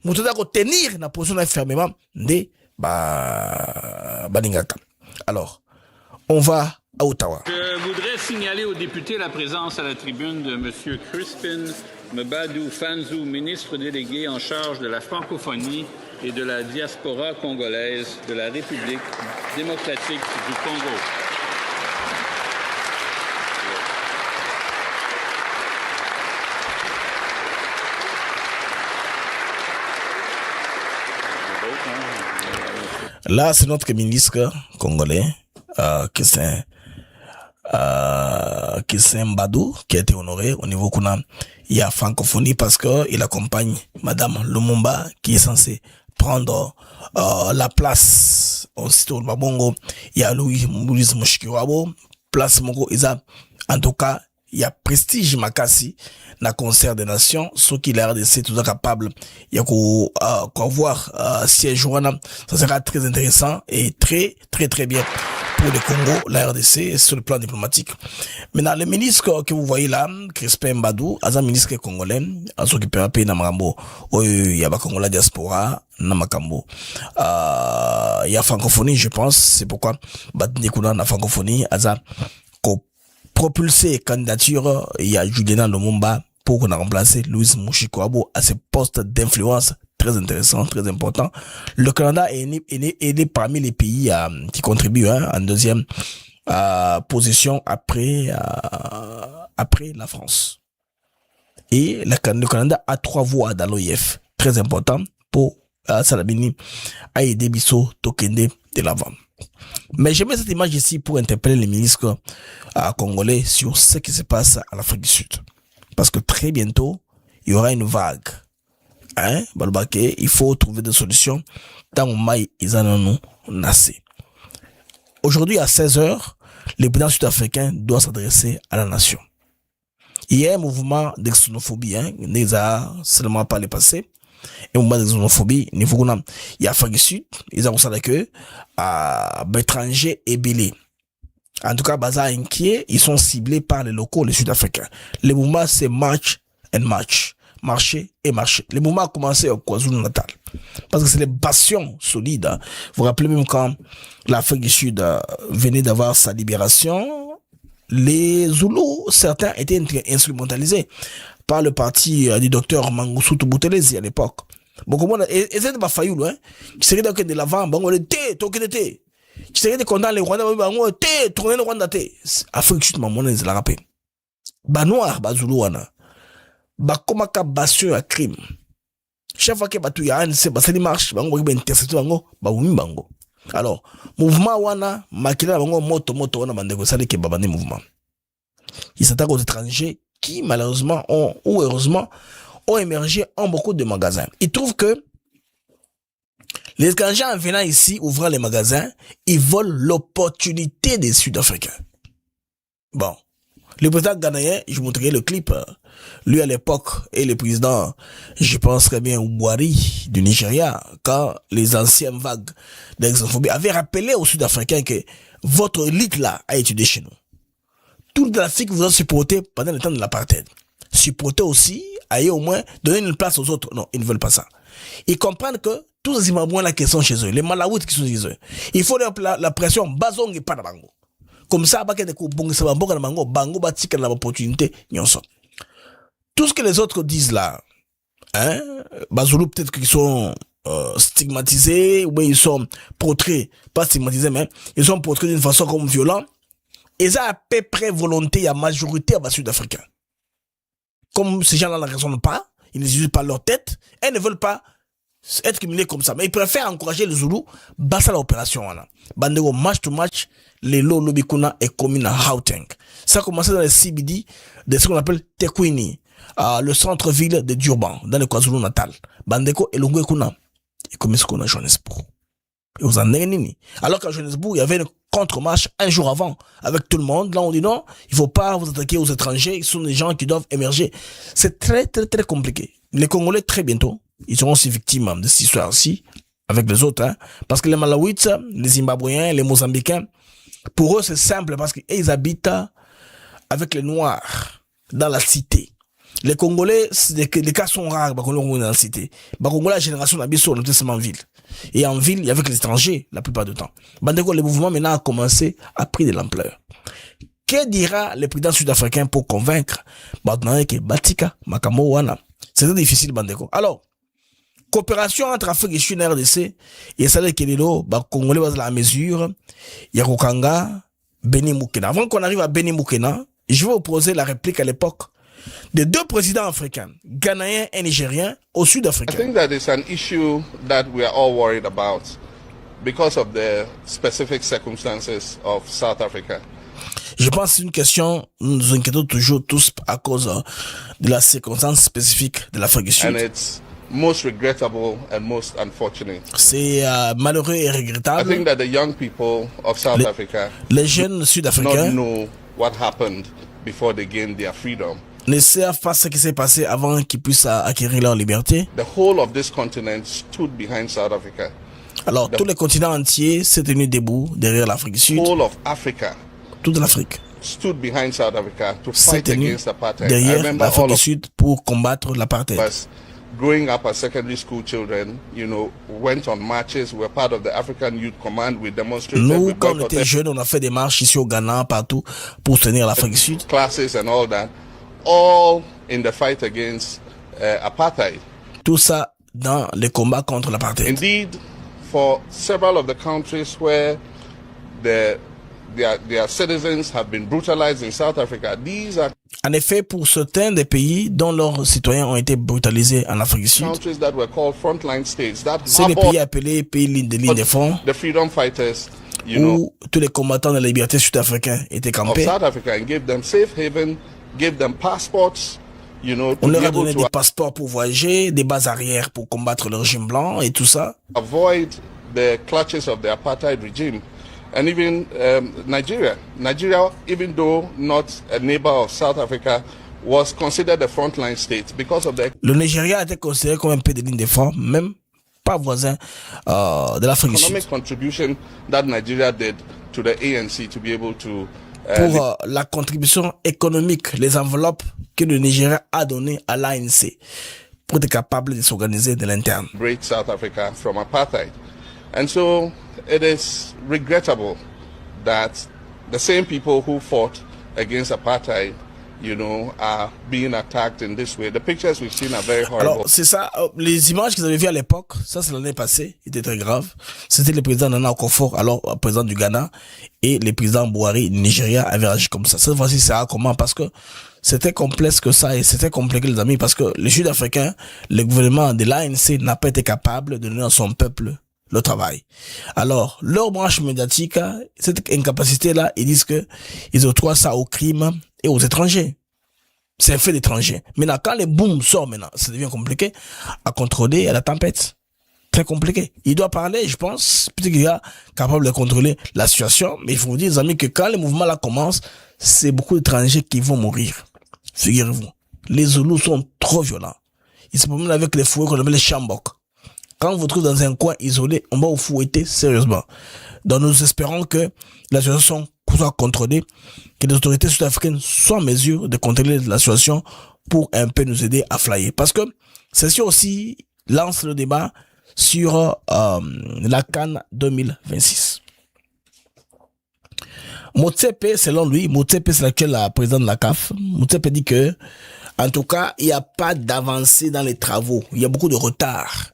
mouto a tenir la position d'enfermement de Baningaka. Alors, on va à Ottawa.
Je voudrais signaler aux députés la présence à la tribune de M. Crispin Mbadou Fanzou, ministre délégué en charge de la francophonie et de la diaspora congolaise de la République démocratique du Congo.
Là, c'est notre ministre congolais, qui c'est Mbadou, qui a été honoré au niveau qu'on a, il y a francophonie parce que il accompagne Madame Lumumba, qui est censée prendre la place au site de Mabongo. Il y a Louis Mushikiwabo, place Mongo Isa. En tout cas, il y a prestige Makasi, na concert des nations, ceux qui la RDC tout capable, il y a qu'à voir siège Rwanda, ça sera très intéressant et très bien pour le Congo, la RDC sur le plan diplomatique. Maintenant, le ministre que vous voyez là, Crispin Mbadou, un ministre congolais, à ceux qui peuvent payer na makambo, il y a Congolais diaspora, na makambo, il y a francophonie, je pense, c'est pourquoi, Badnikuna na francophonie, aza, propulser candidature, il y a Juliana Lumumba pour qu'on a remplacé Louis Mushikiwabo à ce poste d'influence très intéressant, très important. Le Canada est né parmi les pays qui contribuent en deuxième position après la France. Et le Canada a 3 voix dans l'OIF, très important pour Salabini a aidé Bisso Tokende de l'avant. Mais je mets cette image ici pour interpeller les ministres congolais sur ce qui se passe à l'Afrique du Sud. Parce que très bientôt, il y aura une vague. Il faut trouver des solutions. Tant que maï, ils en ont nassé. Aujourd'hui, à 16h, le président sud-africain doit s'adresser à la nation. Il y a un mouvement d'exonophobie, n'est seulement pas le passé. un moment de xénophobie niveau kuna il y a Afrique du Sud ils ont ça que à étrangers et belé. En tout cas baza inquiet, ils sont ciblés par les locaux, les Sud-Africains. Le mouvement c'est march and march, marcher et marcher. Le mouvement a commencé au KwaZulu-Natal parce que c'est les bastions solides. Vous vous rappelez même quand l'Afrique du Sud venait d'avoir sa libération, les Zoulous, certains étaient instrumentalisés par le parti du docteur Mangosuthu Buthelezi à l'époque. Bon, comment et c'est pas failloul, hein. Tu sais que de l'avant, bon, on était, toqué tu sais que condamner les Rwandais, on était, tourner le Rwanda, Afrique du Sud, maman, ils la rappellent. Ba noir, ba Zoulou, wana. Ba komaka bastion à crime. Chaque fois que ba tu y a un, c'est les marches, ba on va intercepter bango, ba oumi bango. Alors, mouvement wana, makila bango moto wana bandeko sali ke babane mouvement. Ils s'attaquent aux étrangers qui, malheureusement, ou heureusement, ont émergé en beaucoup de magasins. Ils trouvent que les étrangers en venant ici, ouvrant les magasins, ils volent l'opportunité des Sud-Africains. Bon. Le président ghanéen, je vous montrerai le clip, lui à l'époque, et le président, je pense très bien, Ouari du Nigeria, quand les anciennes vagues d'exophobie avaient rappelé aux Sud-Africains que votre élite là a étudié chez nous. Toute l'Afrique vous a supporté pendant le temps de l'apartheid. Supporter aussi, ailleurs au moins, donner une place aux autres. Non, ils ne veulent pas ça. Ils comprennent que tous les Zimbabwéens là qui sont chez eux, les Malawites qui sont chez eux, il faut la pression, bazong et pas bango. Comme ça, bango batika la opportunité, tout ce que les autres disent là, hein, Bazoulou peut-être qu'ils sont stigmatisés, ou bien ils sont portraits, pas stigmatisés, mais ils sont portraits d'une façon comme violents, ils ont à peu près volonté à majorité à Sud-Africains. Comme ces gens-là ne raisonnent pas, ils n'utilisent pas leur tête, et ne veulent pas être criminels comme ça. Mais ils préfèrent encourager les Zoulous, basta l'opération. Bandego match to match, les lots lobikuna et communes à Gauteng. Ça a commencé dans les CBD de ce qu'on appelle Tekwini, le centre-ville de Durban, dans le KwaZulu-Natal. Bandeko et Lungwe Kuna. Et comme ce qu'on a à Johannesburg. Et vous en avez nini. Alors qu'à Johannesburg, il y avait une contre-marche un jour avant, avec tout le monde. Là, on dit non, il faut pas vous attaquer aux étrangers, ils sont des gens qui doivent émerger. C'est très, très, très compliqué. Les Congolais, très bientôt, ils seront aussi victimes de cette histoire-ci, avec les autres, hein. Parce que les Malawites, les Zimbabwéens, les Mozambicains, pour eux, c'est simple, parce qu'ils habitent avec les Noirs, dans la cité. Les Congolais, les cas sont rares, dans la cité. Les Congolais, la génération d'Abisso, on était seulement en ville. Et en ville, il y avait que les étrangers, la plupart du temps. Le mouvement maintenant a commencé à prendre de l'ampleur. Que dira le président sud-africain pour convaincre Batika, Makamo, Wana? C'est très difficile, Bandeko. Alors, coopération entre Afrique et Sud et RDC, et ça, les Congolais, la mesure, Yarokanga, Beni Moukena. Avant qu'on arrive à Beni Moukena, je vais vous poser la réplique à l'époque des deux présidents africains, ghanéens et nigériens, au Sud-Africain.
I think that is an issue that we are all worried about because of the specific circumstances of South Africa.
Je pense que c'est une question, nous nous inquiétons toujours tous à cause de la circonstance spécifique de l'Afrique du Sud.
And it's most regrettable and most unfortunate.
C'est malheureux et regrettable.
I think that the young people of South Africa,
les jeunes sud-africains,
not know what happened before they gained their freedom.
Ne savent pas ce qui s'est passé avant qu'ils puissent acquérir leur liberté.
The whole of this continent stood behind South Africa.
Alors, tout le continent entier s'est tenu debout derrière l'Afrique du Sud.
Whole of Africa,
toute l'Afrique,
stood behind South Africa to fight against apartheid.
Derrière l'Afrique du Sud pour combattre l'apartheid.
Growing up as secondary school children, you know, went on marches. We were part of the African Youth Command. We demonstrated.
Nous, quand on était jeunes, on a fait des marches ici au Ghana, partout, pour soutenir l'Afrique du Sud.
Classes and all that. All in the fight against apartheid.
Tout ça dans les combats contre l'apartheid.
Indeed, for several of the countries where their citizens have been brutalized in South Africa, these are
en effet, pour certains des pays dont leurs citoyens ont été brutalisés en Afrique du Sud,
countries that were called frontline states, that
c'est les pays appelés pays de ligne de front,
the freedom fighters,
où tous les combattants de la liberté sud-africains étaient campés.
South Africa, and gave them safe haven, gave them passports, you know,
on leur a donné des passeports pour voyager, des bases arrières pour combattre le régime blanc et tout ça.
Avoid the clutches of the apartheid regime. And even Nigeria, even though not a neighbor of South Africa, was considered a frontline state because of the...
Le Nigeria a été considéré comme un pays de ligne de front, même pas voisin de l'Afrique du Sud.
Economic contribution that Nigeria did to the ANC to be able to...
Pour la contribution économique, les enveloppes que le Nigeria a données à l'ANC pour être capable de s'organiser de l'interne.
Break South Africa from apartheid. And so it is regrettable that the same people who fought against apartheid, you know, are being attacked in this way. The pictures we've seen are very horrible.
Alors, c'est ça, les images qu'ils avaient vues à l'époque, ça c'est l'année passée, était très grave. C'était le président Nana Akufo-Addo, alors président du Ghana, et le président Buhari, Nigeria, avaient agi comme ça. Cette fois-ci, c'est comment? Parce que c'était complexe que ça, et c'était compliqué, les amis, parce que les Sud-Africains, le gouvernement de l'ANC n'a pas été capable de donner à son peuple le travail. Alors, leur branche médiatique, cette incapacité-là, ils disent que ils octroient ça aux crimes et aux étrangers. C'est un fait d'étrangers. Maintenant, quand les booms sortent maintenant, ça devient compliqué à contrôler à la tempête. Très compliqué. Il doit parler, je pense, peut-être qu'il est capable de contrôler la situation, mais il faut vous dire, les amis, que quand les mouvements là commencent, c'est beaucoup d'étrangers qui vont mourir. Figurez-vous. Les Zoulous sont trop violents. Ils se promènent avec les fouets qu'on appelle les Chambok. Quand vous vous trouvez dans un coin isolé, on va vous fouetter sérieusement. Donc nous espérons que la situation soit contrôlée, que les autorités sud-africaines soient en mesure de contrôler la situation pour un peu nous aider à flyer. Parce que ceci aussi lance le débat sur la CAN 2026. Motsepe, selon lui, Motsepe c'est l'actuel président de la CAF, Motsepe dit que, en tout cas, il n'y a pas d'avancée dans les travaux. Il y a beaucoup de retard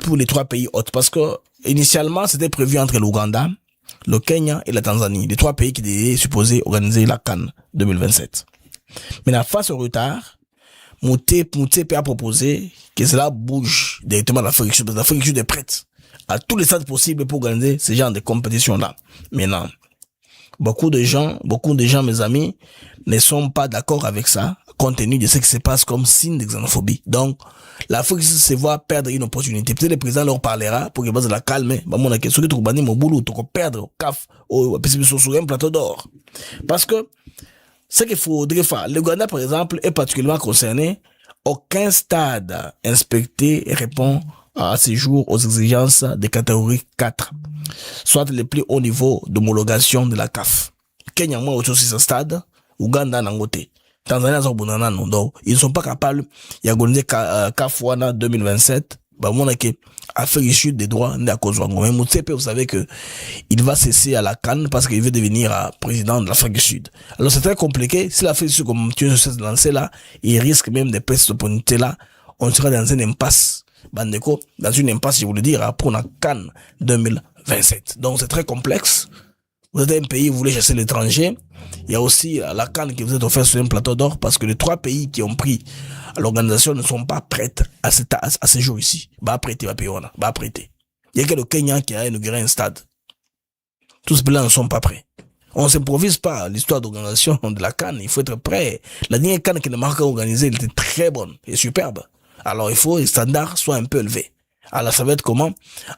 pour les trois pays hôtes, parce que initialement c'était prévu entre l'Ouganda, le Kenya et la Tanzanie, les trois pays qui étaient supposés organiser la CAN 2027. Mais face au retard, Motsepe a proposé que cela bouge directement l'Afrique du Sud, parce que l'Afrique du Sud est prête à tous les stades possibles pour organiser ce genre de compétition-là. Maintenant, beaucoup de gens, mes amis, ne sont pas d'accord avec ça, compte tenu de ce qui se passe comme signe de xénophobie. Donc, l'Afrique se voit perdre une opportunité. Peut-être le président leur parlera pour qu'il base la calme. Bah, mon question, tu vas mon boulot, tu vas perdre au CAF, au sur un plateau d'or. Parce que, ce qu'il faudrait faire, le Ghana, par exemple, est particulièrement concerné. Aucun stade inspecté répond à ce jour aux exigences de catégorie 4, soit les plus hauts niveaux d'homologation de la CAF. Kenya, moi, aussi, ce stade, Ouganda, Nangote. Tanzania, donc, ils ne sont pas capables d'organiser CAF 2027. Bah, mon Afrique du Sud des droits à cause mais Motsepe, vous savez que il va cesser à la CAN parce qu'il veut devenir président de l'Afrique du Sud. Alors, c'est très compliqué. Si l'Afrique du Sud, comme tu sais, se lancer là, il risque même de perdre cette opportunité là. On sera dans une impasse. Bandeko, dans une impasse, je vous le dire, pour la CAN 2027. Donc, c'est très complexe. Vous êtes un pays, vous voulez chasser l'étranger. Il y a aussi la CAN qui vous est offerte sur un plateau d'or parce que les trois pays qui ont pris l'organisation ne sont pas prêts à ce jour ici. Bah, prêter, bah, prêter. Il y a que le Kenya qui a inauguré un stade. Tous ces pays-là ne sont pas prêts. On ne s'improvise pas l'histoire d'organisation de la CAN. Il faut être prêt. La dernière CAN que le Maroc a organisée, elle était très bonne et superbe. Alors, il faut que les standards soient un peu élevés. Alors, ça va être comment?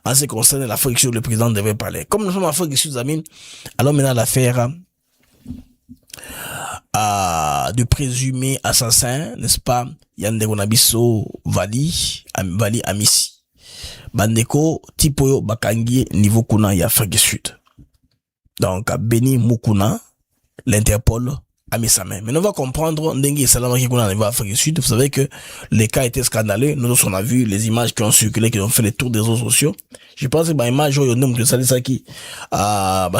En ce qui concerne l'Afrique du Sud, le président devait parler. Comme nous sommes en Afrique du Sud, amis, alors maintenant l'affaire du présumé assassin, n'est-ce pas? Yandere Nabiso Vali Amissi. Bandeko, Tipoyo Bakangi, niveau Kuna, y Afrique du Sud. Donc, Beni Mukuna, l'Interpol, Amisame. Mais on va comprendre, Ndengi Salama qui qu'on arrive à Afrique du Sud. Vous savez que les cas étaient scandaleux. Nous, on a vu les images qui ont circulé, qui ont fait les tours des réseaux sociaux. Je pense que, image, il y a un homme que Salisaki,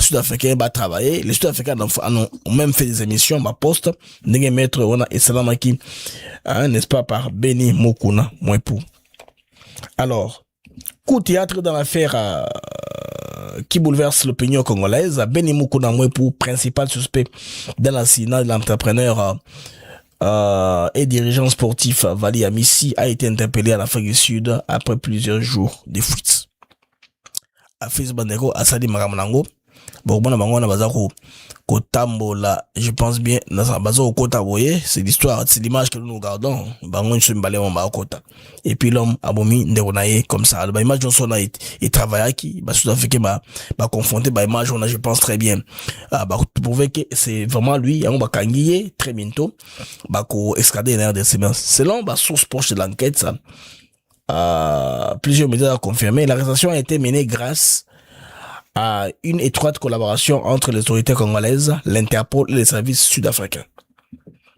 Sud-Africain, travailler. Les Sud-Africains ont même fait des émissions, poste. Ndengi Maître, on a Salama qui, n'est-ce pas, par Beni Mukuna, Mwepu. Alors, coup de théâtre dans l'affaire, qui bouleverse l'opinion congolaise. Beni Mukuna Mwepu, principal suspect dans l'assassinat de l'entrepreneur et dirigeant sportif Vali Amissi, a été interpellé en Afrique du Sud après plusieurs jours de fuite. Afis Bandeko Asadi Maramanango bon bon bango na bazako kotambola, je pense bien na bazo kota boye, c'est l'histoire, c'est l'image que nous regardons, bango nso mbale on ba kota. Et puis l'homme abomi ndeko na ye comme ça, ba image on sona et travailla qui ba sud-africain ba confronter ba image on a, je pense très bien ba prouver que c'est vraiment lui on ba kangiye très bientôt ba ko escader une RDC. Selon ba source proche de l'enquête, ça plusieurs médias ont confirmé, l'arrestation a été menée grâce à une étroite collaboration entre les autorités congolaises, l'Interpol et les services sud-africains.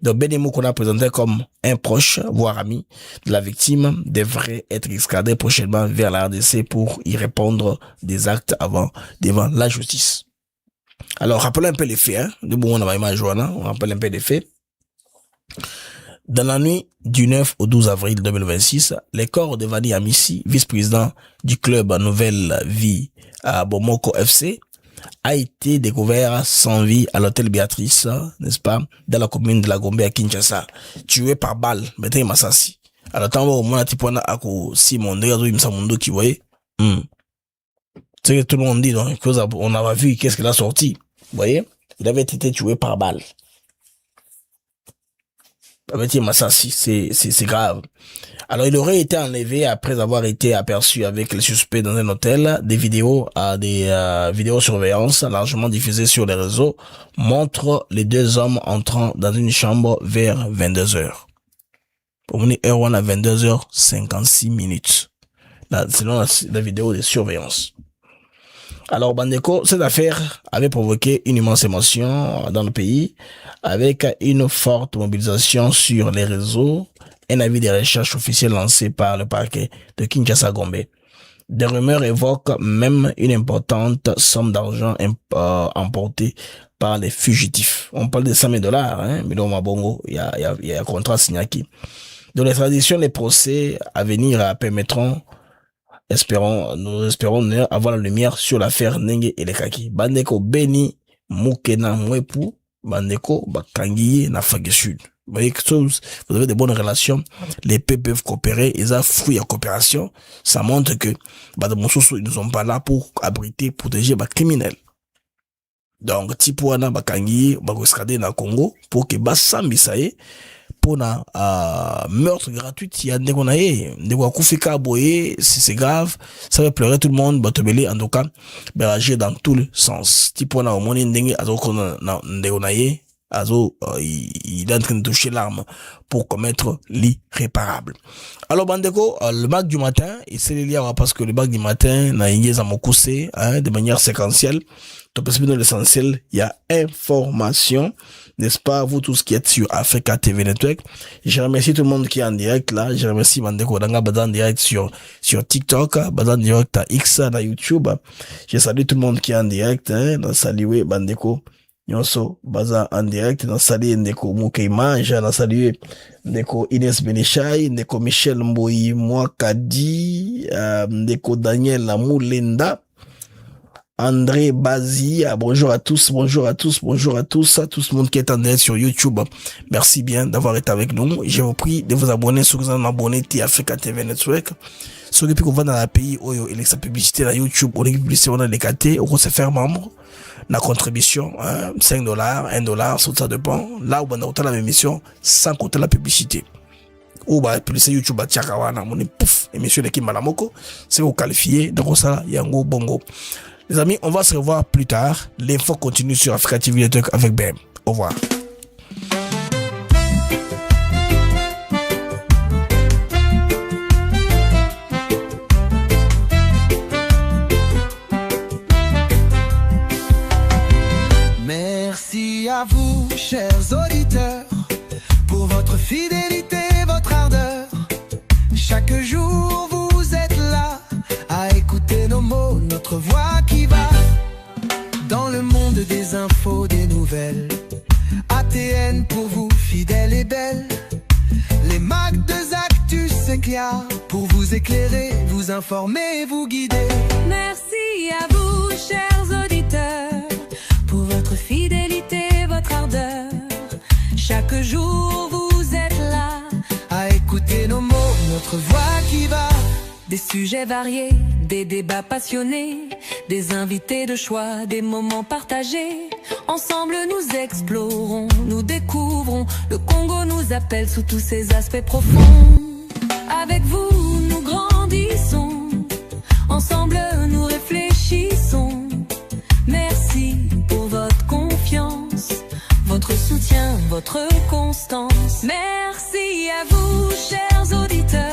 Donc Benimou, qu'on a présenté comme un proche, voire ami de la victime, devrait être escadré prochainement vers la RDC pour y répondre des actes devant la justice. Alors, rappelons un peu les faits, on rappelle un peu les faits. Dans la nuit du 9 au 12 avril 2026, les corps de Vani Amissi, vice-président du club Nouvelle Vie à Bomoko FC, a été découvert sans vie à l'hôtel Béatrice, n'est-ce pas, dans la commune de la Gombe à Kinshasa, tué par balle, Bété Massassi. Alors, tant que mon atipona ako Simon, regarde où Mundo qui voyait, c'est que tout le monde dit, donc, on avait vu qu'est-ce qu'il a sorti, vous voyez, il avait été tué par balle. Massassi, c'est grave. Alors, il aurait été enlevé après avoir été aperçu avec les suspects dans un hôtel. Des vidéos vidéosurveillance largement diffusées sur les réseaux montrent les deux hommes entrant dans une chambre vers 22h. Pour venir heure à 22h56 minutes. Là, selon la vidéo de surveillance. Alors, Bandeko, cette affaire avait provoqué une immense émotion dans le pays, avec une forte mobilisation sur les réseaux, un avis de recherche officiel lancé par le parquet de Kinshasa-Gombe. Des rumeurs évoquent même une importante somme d'argent emportée par les fugitifs. On parle de 100 000 $, hein, mais dans Mabongo, il y a un contrat signé qui. Dans les traditions, les procès à venir permettront nous espérons avoir la lumière sur l'affaire Nenge et les Kaki. Bandeko Beni Mukena Mwepu, Bandeko Bakangiye na Fagé Sud. Vous voyez que vous avez de bonnes relations, les pays peuvent coopérer, ils ont fruit à coopération. Ça montre que ils ne sont pas là pour abriter, protéger les criminels. Donc, Tipuana Bakangiye, Bagoskade na Congo, pour que Bassambi Saye, pour na meurtre gratuit, il y a des gens qui c'est grave, ça va pleurer tout le monde, batobeli en tout cas, agir dans tout le sens. Type on a au moins il est en train de toucher l'arme pour commettre l'irréparable. Alors Bandeko, le bac du matin, il s'est lié parce que le bac du matin n'a de manière séquentielle. Donc, l'essentiel, il y a information, n'est-ce pas, vous tous qui êtes sur Africa TV Network. Je remercie tout le monde qui est en direct là. Je remercie Bandeko Danga Badan direct sur TikTok, Badan direct à X, à YouTube. Je salue tout le monde qui est en direct, hein. Je salue Bandeko Nyonso Baza en direct. Je salue Ndeko Moukeima. Je salue Ndeko Inès Benechai, Ndeko Michel Mboyi Mwakadi, Ndeko Daniel Moulenda. André Bazia, bonjour à tous, à tout le monde qui est en direct sur YouTube. Merci bien d'avoir été avec nous. Je vous prie de vous abonner si vous êtes abonné à Africa TV Network. Si vous êtes dans le pays où il y a sa publicité à YouTube, on est publicité, on a les KT, on se faire membre. La contribution, $5, $1, ça dépend. Là où on a autant la même émission, sans compter la publicité. Ou bah publicité YouTube à Tchakawana, on est pouf, émission de Kim Malamoko, c'est vous qualifié, donc ça, Yango Bongo. Les amis, on va se revoir plus tard. L'info continue sur Africa TV Network avec BM. Au revoir.
Merci à vous, chers auditeurs, pour votre fidélité, votre ardeur. Chaque jour, vous êtes là à écouter nos mots, notre voix qui va dans le monde des infos, des nouvelles. ATN pour vous, fidèle et belle. Les Mac de Actus s'éclairent pour vous éclairer, vous informer, vous guider.
Merci à vous, chers auditeurs, pour votre fidélité, votre ardeur. Chaque jour, vous êtes là
à écouter nos mots, notre voix qui va
Des sujets variés, des débats passionnés, des invités de choix, des moments partagés. Ensemble nous explorons, nous découvrons. Le Congo nous appelle sous tous ses aspects profonds. Avec vous nous grandissons, ensemble nous réfléchissons. Merci pour votre confiance, votre soutien, votre constance. Merci à vous, chers auditeurs.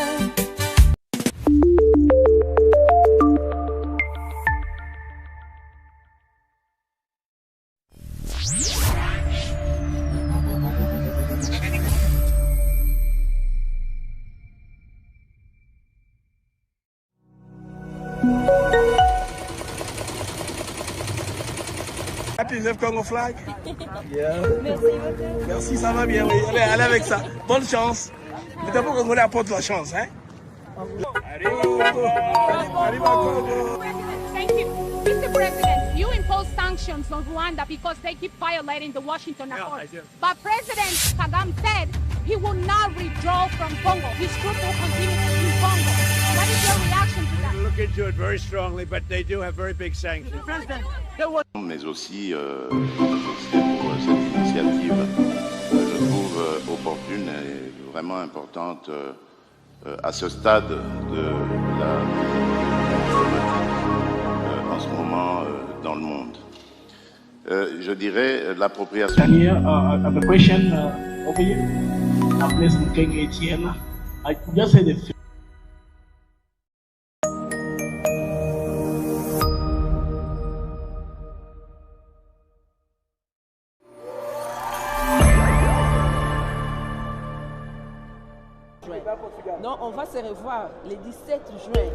Happy Love Congo flag? Yeah. Merci, ça va bien, oui. Allez avec ça. Bonne chance. Mais d'abord, Congolais apporte la chance, hein?
Thank you. Mr. President, you impose sanctions on Rwanda because they keep violating the Washington Accord. But President Kagame said he will not withdraw from Congo. His troops will continue in Congo. What is your reaction to that?
We'll look into it very strongly, but they do have very big sanctions.
Mais aussi pour cette initiative, je trouve opportune et vraiment importante à ce stade de la en ce moment dans le monde. Je dirais l'appropriation.
The question over here, I place King ATM. I just said it.
Non, on va se revoir le 17 juin.